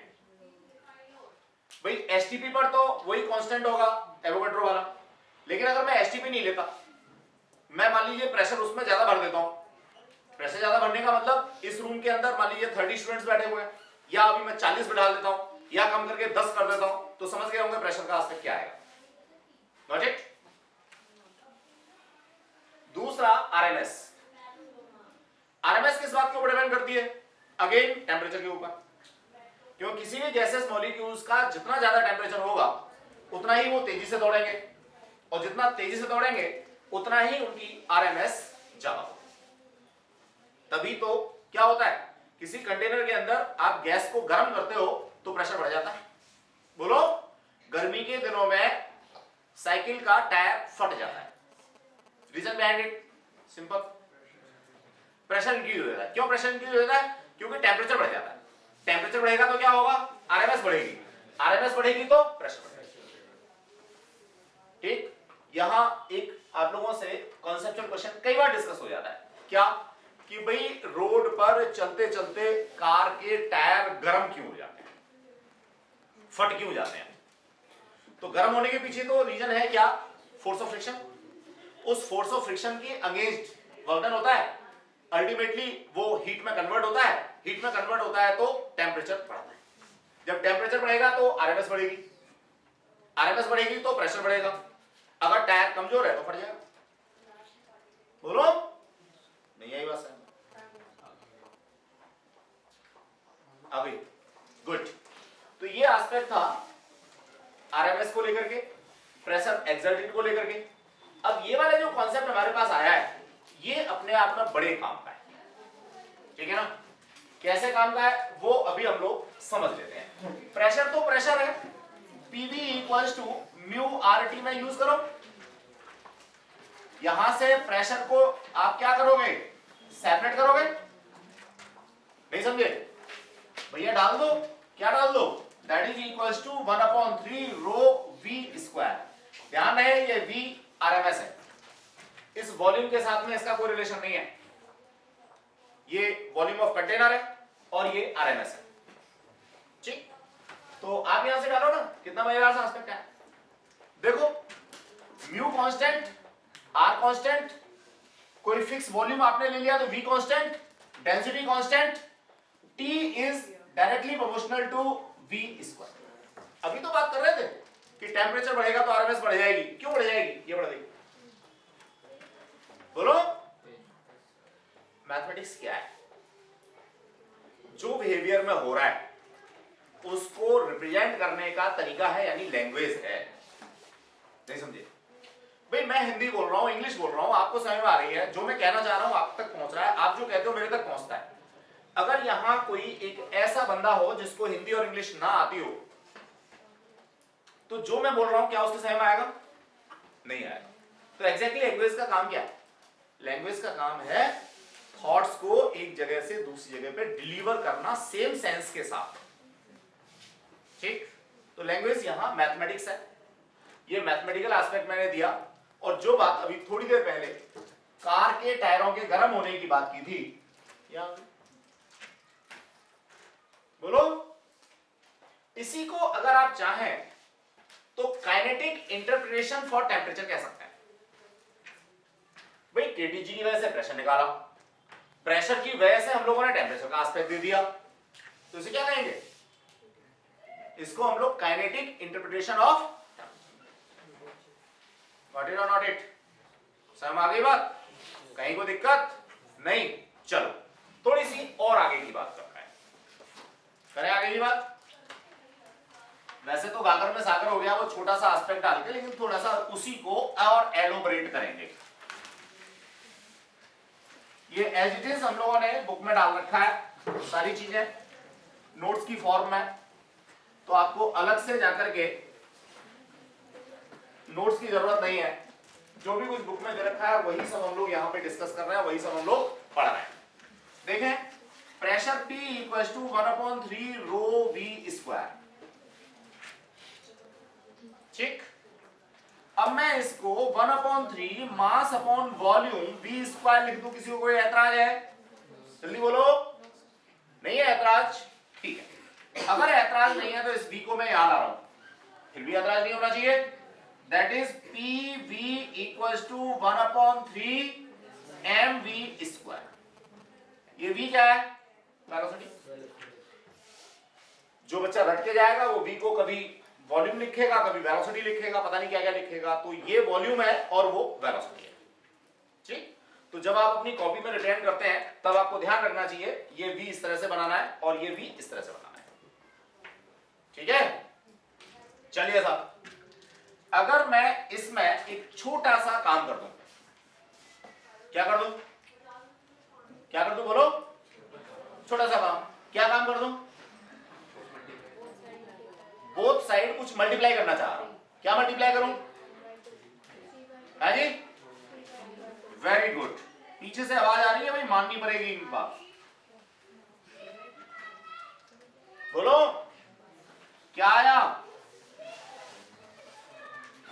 भाई एसटीपी पर तो वही कांस्टेंट होगा एवोगाड्रो वाला, लेकिन अगर मैं एसटीपी नहीं लेता, मैं मान लीजिए प्रेशर उसमें ज्यादा भर देता हूं। प्रेशर ज्यादा भरने का मतलब इस रूम के अंदर मान लीजिए 30 स्टूडेंट्स बैठे हुए हैं, या अभी मैं 40 पे डाल देता हूं या कम करके 10 कर देता हूं, तो समझ गए होंगे प्रेशर का एस्पेक्ट क्या आएगा। Got it? दूसरा आरएमएस। आरएमएस किस बात के ऊपर डिपेंड करती है? अगेन टेंपरेचर के ऊपर, क्योंकि किसी भी गैसेस मॉलिक्यूल्स का जितना ज्यादा टेंपरेचर होगा उतना ही वो तेजी से दौड़ेंगे, और जितना तेजी से दौड़ेंगे उतना ही उनकी आरएमएस ज्यादा होगा। तभी तो क्या होता है, किसी कंटेनर के अंदर आप गैस को गर्म करते हो तो प्रेशर बढ़ जाता है। बोलो, गर्मी के दिनों में साइकिल का टायर फट जाता है, reason behind it simple, pressure increase हो जाता है। क्यों प्रेशर इंक्रीज हो जाता है? क्योंकि टेंपरेचर बढ़ जाता है। टेंपरेचर बढ़ेगा तो क्या होगा, आरएमएस बढ़ेगी, आरएमएस बढ़ेगी तो प्रेशर बढ़ेगा। ठीक, यहां एक कॉन्सेप्चुअल क्वेश्चन कई बार डिस्कस हो जाता है, क्या कि भाई रोड पर चलते चलते कार के टायर गर्म क्यों हो जाते हैं, फट क्यों जाते हैं? तो गर्म होने के पीछे तो रीजन है क्या? Force of friction. उस फोर्स ऑफ फ्रिक्शन के अगेंस्ट वर्क डन होता है, अल्टीमेटली वो हीट में कन्वर्ट होता है, हीट में कन्वर्ट होता है तो टेम्परेचर बढ़ता है। जब टेम्परेचर बढ़ेगा तो आरएमएस बढ़ेगी, आरएमएस बढ़ेगी तो प्रेशर बढ़ेगा। अगर टायर कमजोर है तो फट जाएगा। बोलो, नहीं आई बात समझ? अभी गुड। तो ये एस्पेक्ट था आरएमएस को लेकर के, प्रेशर एक्सर्टेड को लेकर के। अब ये वाला जो कॉन्सेप्ट हमारे पास आया है ये अपने आप में बड़े काम का है, ठीक है ना? कैसे काम का है वो अभी हम लोग समझ लेते हैं। प्रेशर तो प्रेशर है, PV equals to mu RT में यूज करो। यहां से प्रेशर को आप क्या करोगे? सेपरेट करोगे, नहीं समझे भैया? डाल दो, क्या डाल दो? That is equals to 1/3 rho V square. ध्यान रहे ये V RMS है, इस वॉल्यूम के साथ में इसका कोई रिलेशन नहीं है। ये वॉल्यूम ऑफ कंटेनर है और ये RMS है, ठीक? तो आप यहां से डालो ना, कितना मजेदार सा एस्पेक्ट है। देखो म्यू कांस्टेंट, R कांस्टेंट, कोई फिक्स वॉल्यूम आपने ले लिया तो V constant, density constant, T is directly proportional to V square. अभी तो बात कर रहे थे कि टेम्परेचर बढ़ेगा तो RMS बढ़ जाएगी। क्यों बढ़ जाएगी? ये बढ़ जाएगी। बोलो, मैथमेटिक्स क्या है? जो बिहेवियर में हो रहा है उसको रिप्रेजेंट करने का तरीका है, यानी लैंग्वेज है। नहीं समझे भाई? मैं हिंदी बोल रहा हूं, इंग्लिश बोल रहा हूं, आपको समझ में आ रही है, जो मैं कहना चाह रहा हूं आप तक पहुंच रहा है, आप जो कहते हो मेरे तक पहुंचता है। अगर यहां कोई एक ऐसा बंदा हो जिसको हिंदी और इंग्लिश ना आती हो तो जो मैं बोल रहा हूं क्या उसके समझ में आएगा? नहीं आएगा। तो एग्जैक्टली लैंग्वेज का काम क्या है? लैंग्वेज का काम है थॉट्स को एक जगह से दूसरी जगह पे डिलीवर करना सेम सेंस के साथ, ठीक? तो लैंग्वेज यहां मैथमेटिक्स है। ये मैथमेटिकल एस्पेक्ट मैंने दिया। और जो बात अभी थोड़ी देर पहले कार के टायरों के गर्म होने की बात की थी, बोलो, इसी को अगर आप चाहें तो काइनेटिक इंटरप्रिटेशन फॉर टेम्परेचर कह सकते हैं। भाई केटीजी की वजह से प्रेशर निकाला, प्रेशर की वजह से हम लोगों ने टेम्परेचर का एस्पेक्ट दे दिया, तो इसे क्या कहेंगे? इसको हम लोग kinetic interpretation of, got it और नॉट इट? समझ आ गई बात? कहीं को दिक्कत नहीं? चलो थोड़ी सी और आगे की बात करते हैं, करें आगे की बात। वैसे तो गागर में सागर हो गया, वो छोटा सा एस्पेक्ट डाल के, लेकिन थोड़ा सा उसी को और एलोबरेट करेंगे। ये एज इट इज हम लोगों ने बुक में डाल रखा है सारी चीजें नोट्स की फॉर्म में, तो आपको अलग से जाकर के नोट्स की जरूरत नहीं है। जो भी कुछ बुक में दे रखा है वही सब हम लोग यहाँ पे डिस्कस कर रहे हैं, वही सब हम लोग पढ़ रहे हैं। देखें, pressure P equals to 1/3 rho V square, ठीक? अब मैं इसको 1/3 mass upon volume V square लिख दूं। किसी को कोई ऐतराज है? जल्दी बोलो। नहीं है ऐतराज? ठीक है। अगर ऐतराज नहीं है तो इस V को मैं याद आ रहा हूं, फिर भी ऐतराज नहीं होना चाहिए। That is PV equals to 1/3 mV square. ये V क्या है? जो बच्चा रट के जाएगा वो V को कभी वॉल्यूम लिखेगा, कभी वेलोसिटी लिखेगा, पता नहीं क्या क्या लिखेगा। तो ये वॉल्यूम है और वो वेलोसिटी है, ठीक? तो जब आप अपनी कॉपी में रिप्रेजेंट करते हैं तब आपको ध्यान रखना चाहिए ये V इस तरह से बनाना है और ये V इस तरह से बनाना है, ठीक है? चलिए साहब, अगर मैं इसमें एक छोटा सा काम कर दूं, क्या कर दूं? क्या कर दूं? बोलो, छोटा सा काम। क्या काम कर दूं? बोथ साइड कुछ मल्टीप्लाई करना चाह रहा हूं। क्या मल्टीप्लाई करूं? हाँ जी, वेरी गुड। पीछे से आवाज आ रही है भाई, माननी पड़ेगी इन बात। बोलो, क्या आया?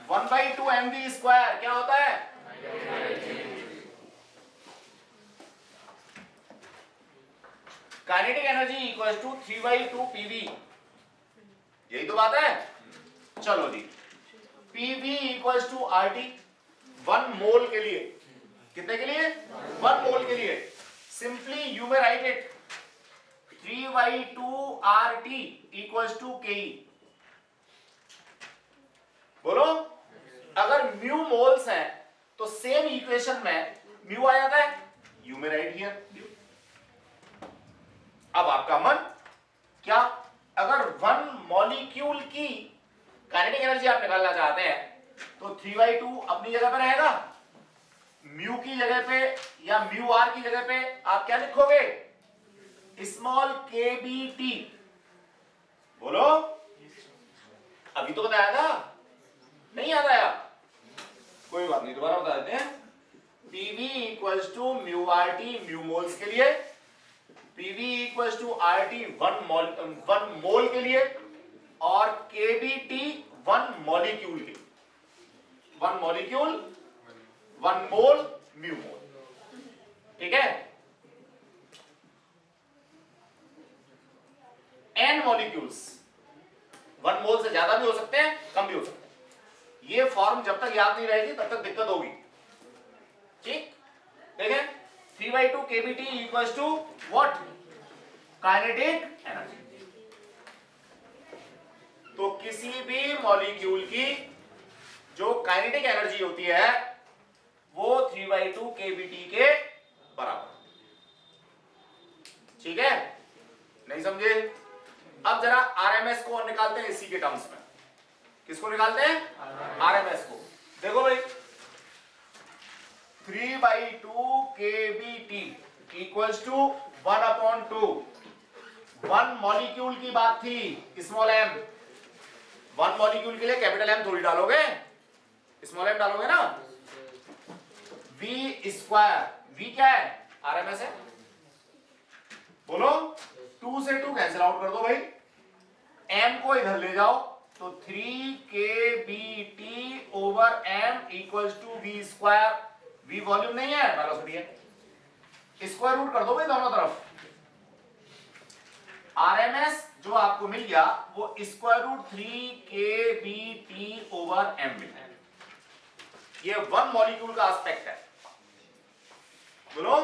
1/2 mv स्क्वायर क्या होता है? Kinetic energy equal to 3/2 PV, यही तो बात है। चलो जी, PV equal to RT, 1 mole के लिए, कितने के लिए? 1 मोल के लिए। Simply you may write it 3/2 RT equal to K. बोलो, अगर म्यू मोल्स हैं तो सेम इक्वेशन में म्यू आ जाता है, you may right here mu. अब आपका मन क्या, अगर 1 मॉलिक्यूल की काइनेटिक एनर्जी आप निकालना चाहते हैं तो 3/2 अपनी जगह पे रहेगा, म्यू की जगह पे या म्यू आर की जगह पे आप क्या लिखोगे? स्मॉल के बी टी। बोलो, अभी तो बताया था, नहीं याद आया? कोई बात नहीं, दोबारा बता देते हैं। PV equals to mu R T, mu moles के लिए, PV equals to R T 1 mole के लिए, और केबीटी 1 मॉलिक्यूल के, 1 मॉलिक्यूल 1 मोल म्यू मोल। ठीक है, n मॉलिक्यूल्स, 1 मोल से ज्यादा भी हो सकते हैं, कम भी हो सकते हैं। ये फॉर्म जब तक याद नहीं रहेगी तब तक दिक्कत होगी। ठीक, देखें 3/2 kBT equals to what? Kinetic energy. तो किसी भी मॉलिक्यूल की जो काइनेटिक एनर्जी होती है वो 3/2 kBT के बराबर। ठीक है, नहीं समझे? अब जरा आरएमएस को निकालते हैं इसी के टर्म्स में। किसको निकालते हैं? आरएमएस को। देखो भाई, 3/2 kBT इक्वल्स टू 1/2। 1 मॉलिक्यूल की बात थी, स्मॉल एम। 1 मॉलिक्यूल के लिए कैपिटल एम थोड़ी डालोगे, स्मॉल एम डालोगे ना। वी स्क्वायर, वी क्या है? आरएमएस है। बोलो, 2 से 2 कैंसिल आउट कर दो भाई, m को इधर ले जाओ तो 3 kBT over m equals to V square. V volume नहीं है, वेलोसिटी है। स्क्वायर रूट कर दो भाई दोनों तरफ। आरएमएस जो आपको मिल गया वो square root 3 kBT over m मिला। ये 1 मॉलिक्यूल का एस्पेक्ट है। बोलो,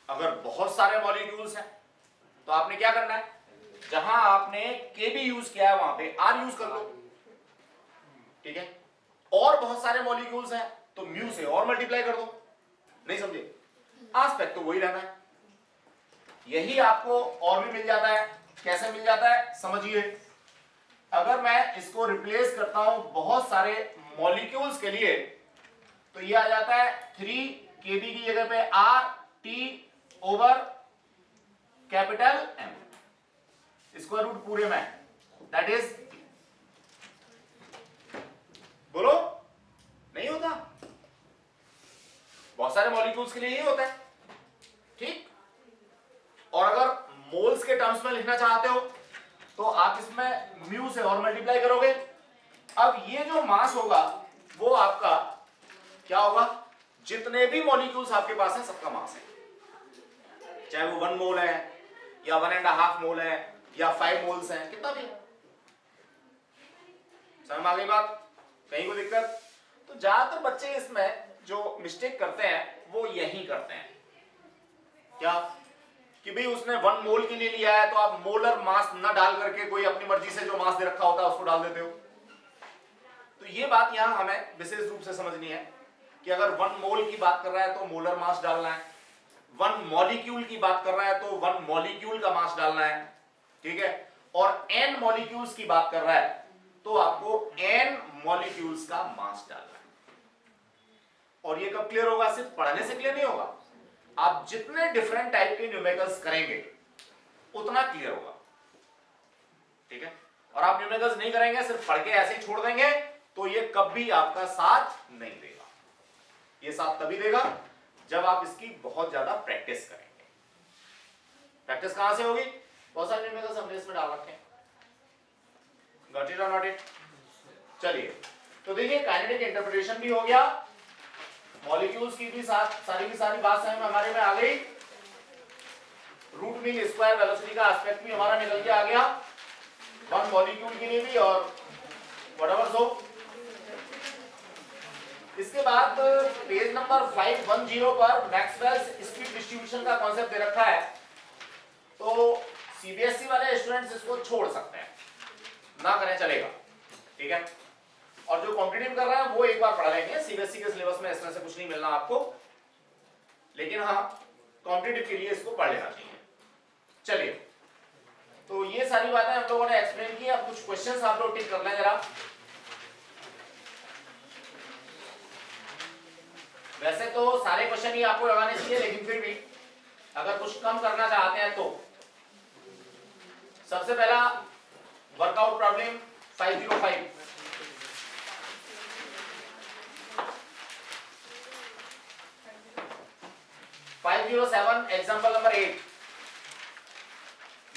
अगर बहुत सारे मॉलिक्यूल्स हैं तो आपने क्या करना है? जहां आपने के भी यूज किया है वहां पे आर यूज कर लो। ठीक है, और बहुत सारे मॉलिक्यूल्स हैं तो म्यू से और मल्टीप्लाई कर दो। नहीं समझे? एस्पेक्ट तो वही रहना है। यही आपको और भी मिल जाता है। कैसे मिल जाता है समझिए। अगर मैं इसको रिप्लेस करता हूं बहुत सारे मॉलिक्यूल्स के लिए तो ये आ जाता है 3 kB की जगह पे R T over capital M, square root पूरे में, दैट इज। बोलो, नहीं होता? बहुत सारे मॉलिक्यूल्स के लिए ये होता है। ठीक, और अगर मोल्स के टर्म्स में लिखना चाहते हो तो आप इसमें म्यू से और मल्टीप्लाई करोगे। अब ये जो मास होगा वो आपका क्या होगा? जितने भी मॉलिक्यूल्स आपके पास हैं सबका मास है, चाहे वो 1 मोल है या 1.5 मोल है या 5 मोल्स हैं, कितना भी। समझ में आ गई बात? कहीं को दिक्कत? तो ज्यादातर बच्चे इसमें जो मिस्टेक करते हैं वो यही करते हैं, क्या कि भाई उसने 1 मोल के लिए लिया है तो आप मोलर मास ना डाल करके कोई अपनी मर्जी से जो मास दे रखा होता है उसको डाल देते हो। तो ये बात यहां हमें विशेष रूप से समझनी है कि अगर 1 मोल की बात कर रहा है तो मोलर मास डालना है, 1 मॉलिक्यूल की बात कर रहा है तो 1 मॉलिक्यूल का मास डालना है। ठीक है, और n मॉलिक्यूल्स की बात कर रहा है तो आपको n मॉलिक्यूल्स का मास डालना है। और ये कब क्लियर होगा? सिर्फ पढ़ने से क्लियर नहीं होगा, आप जितने डिफरेंट टाइप के न्यूमेरिकल्स करेंगे उतना क्लियर होगा। ठीक है, और आप न्यूमेरिकल्स नहीं करेंगे, सिर्फ पढ़ के ऐसे ही छोड़ देंगे तो ये कभी आपका साथ नहीं देगा। ये साथ तभी देगा जब आप इसकी बहुत ज्यादा प्रैक्टिस करेंगे। प्रैक्टिस कहां से होगी? बहुत सारे न्यूमेरिकल्स हमने इसमें डाल रखे हैं। गॉट इट और नॉट इट? चलिए, तो देखिए काइनेटिक इंटरप्रिटेशन भी हो गया, मॉलिक्यूल्स की भी सारी की सारी बात समझ में हमारे में आ गई। रूट मीन स्क्वायर वेलोसिटी का एस्पेक्ट भी हमारा निकल के आ गया 1 मॉलिक्यूल के लिए भी और व्हाटएवर सो। इसके बाद पेज नंबर 510 पर मैक्सवेल्स स्पीड डिस्ट्रीब्यूशन का कॉन्सेप्ट दे रखा है, तो सीबीएसई वाले स्टूडेंट्स इसको छोड़ सकते हैं, ना करें चलेगा, ठीक है। और जो कॉम्पिटिटिव कर रहे हैं वो एक बार पढ़ लेंगे, सीबीएसई के सिलेबस में इसमें से कुछ नहीं मिलना आपको, लेकिन हाँ कॉम्पिटिटिव के लिए इसको पढ़ लेना चाहिए। चलिए, तो ये सारी बातें हम लोगों ने एक्सप्लेन की। अब कुछ क्वेश्चंस आप लोग टिक कर लें जरा। वैसे तो सारे क्वेश्चन ही आपको लगाने चाहिए, लेकिन फिर भी अगर कुछ कम करना चाहते हैं तो सबसे पहला वर्कआउट प्रॉब्लम 505। एग्जांपल नंबर 8,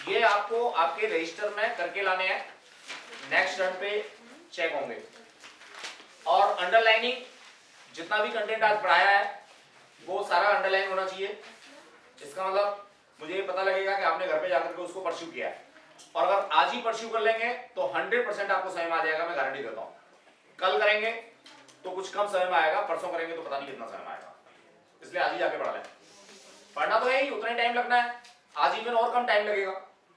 ये आपको आपके रजिस्टर में करके लाने हैं, नेक्स्ट टर्न पे चेक होंगे। और अंडरलाइनिंग जितना भी कंटेंट आज पढ़ाया है वो सारा अंडरलाइन होना चाहिए। इसका मतलब मुझे ये पता लगेगा कि आपने घर पे जाकर के उसको परस्यू किया है, और अगर आज ही परस्यू कर लेंगे तो 100% आपको समझ में आ जाएगा, मैं गारंटी देता हूं। कल करेंगे तो कुछ कम समय में आएगा, परसों करेंगे तो पता नहीं कितना समय में आएगा, इसलिए आज ही जाके पढ़ लें। पढ़ना तो यही उतना ही टाइम लगना है, आज इवन और कम टाइम लगेगा,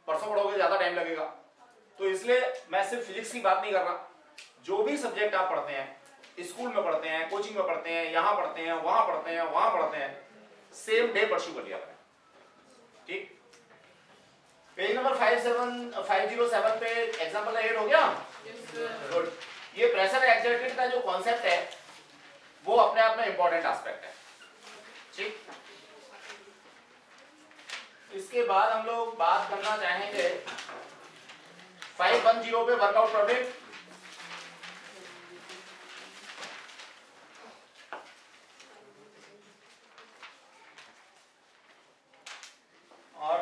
परसों पढ़ोगे ज्यादा टाइम लगेगा। तो इसलिए मैं सिर्फ फिजिक्स की बात नहीं कर रहा, जो भी सब्जेक्ट आप पढ़ते हैं, स्कूल में पढ़ते हैं, कोचिंग में पढ़ते हैं, यहां पढ़ते हैं, वहां पढ़ते हैं, वहां पढ़ते हैं, सेम डे परस्यू कर लिया आपने, ठीक। पेज नंबर 507 पे एग्जांपल 8 हो गया। गुड। ये प्रेशर एक्सर्टेड का जो कॉन्सेप्ट है वो अपने आप में इंपॉर्टेंट एस्पेक्ट है, ठीक। इसके बाद हम लोग बात करना चाहेंगे 510 पे वर्कआउट प्रॉब्लम। और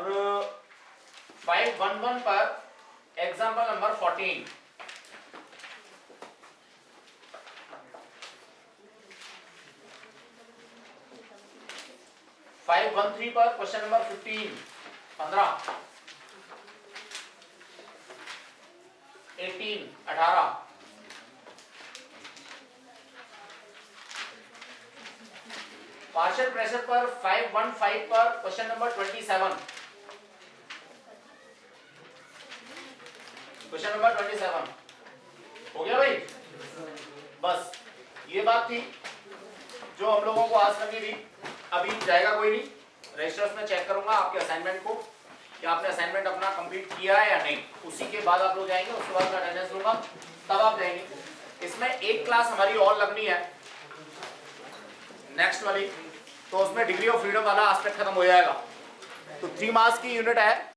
511 पर एग्जांपल नंबर 14। फाइव 513 पर क्वेश्चन नंबर 15 18 पार्शियल प्रेशर पर 515 पर क्वेश्चन नंबर 27। क्वेश्चन नंबर 27 हो गया भाई। बस ये बात थी जो हम लोगों को आज करनी थी। अभी जाएगा कोई नहीं, रजिस्टर्स में चेक करूंगा आपके असाइनमेंट को कि आपने असाइनमेंट अपना कंप्लीट किया है या नहीं, उसी के बाद आप लोग जाएंगे, उसके बाद मैं अटेंडेंस लूंगा, तब आप जाएंगे। इसमें एक क्लास हमारी और लगनी है नेक्स्ट वाली, तो उसमें डिग्री ऑफ फ्रीडम वाला एस्पेक्ट खत्म हो जाएगा। तो 3 मार्क्स की यूनिट है।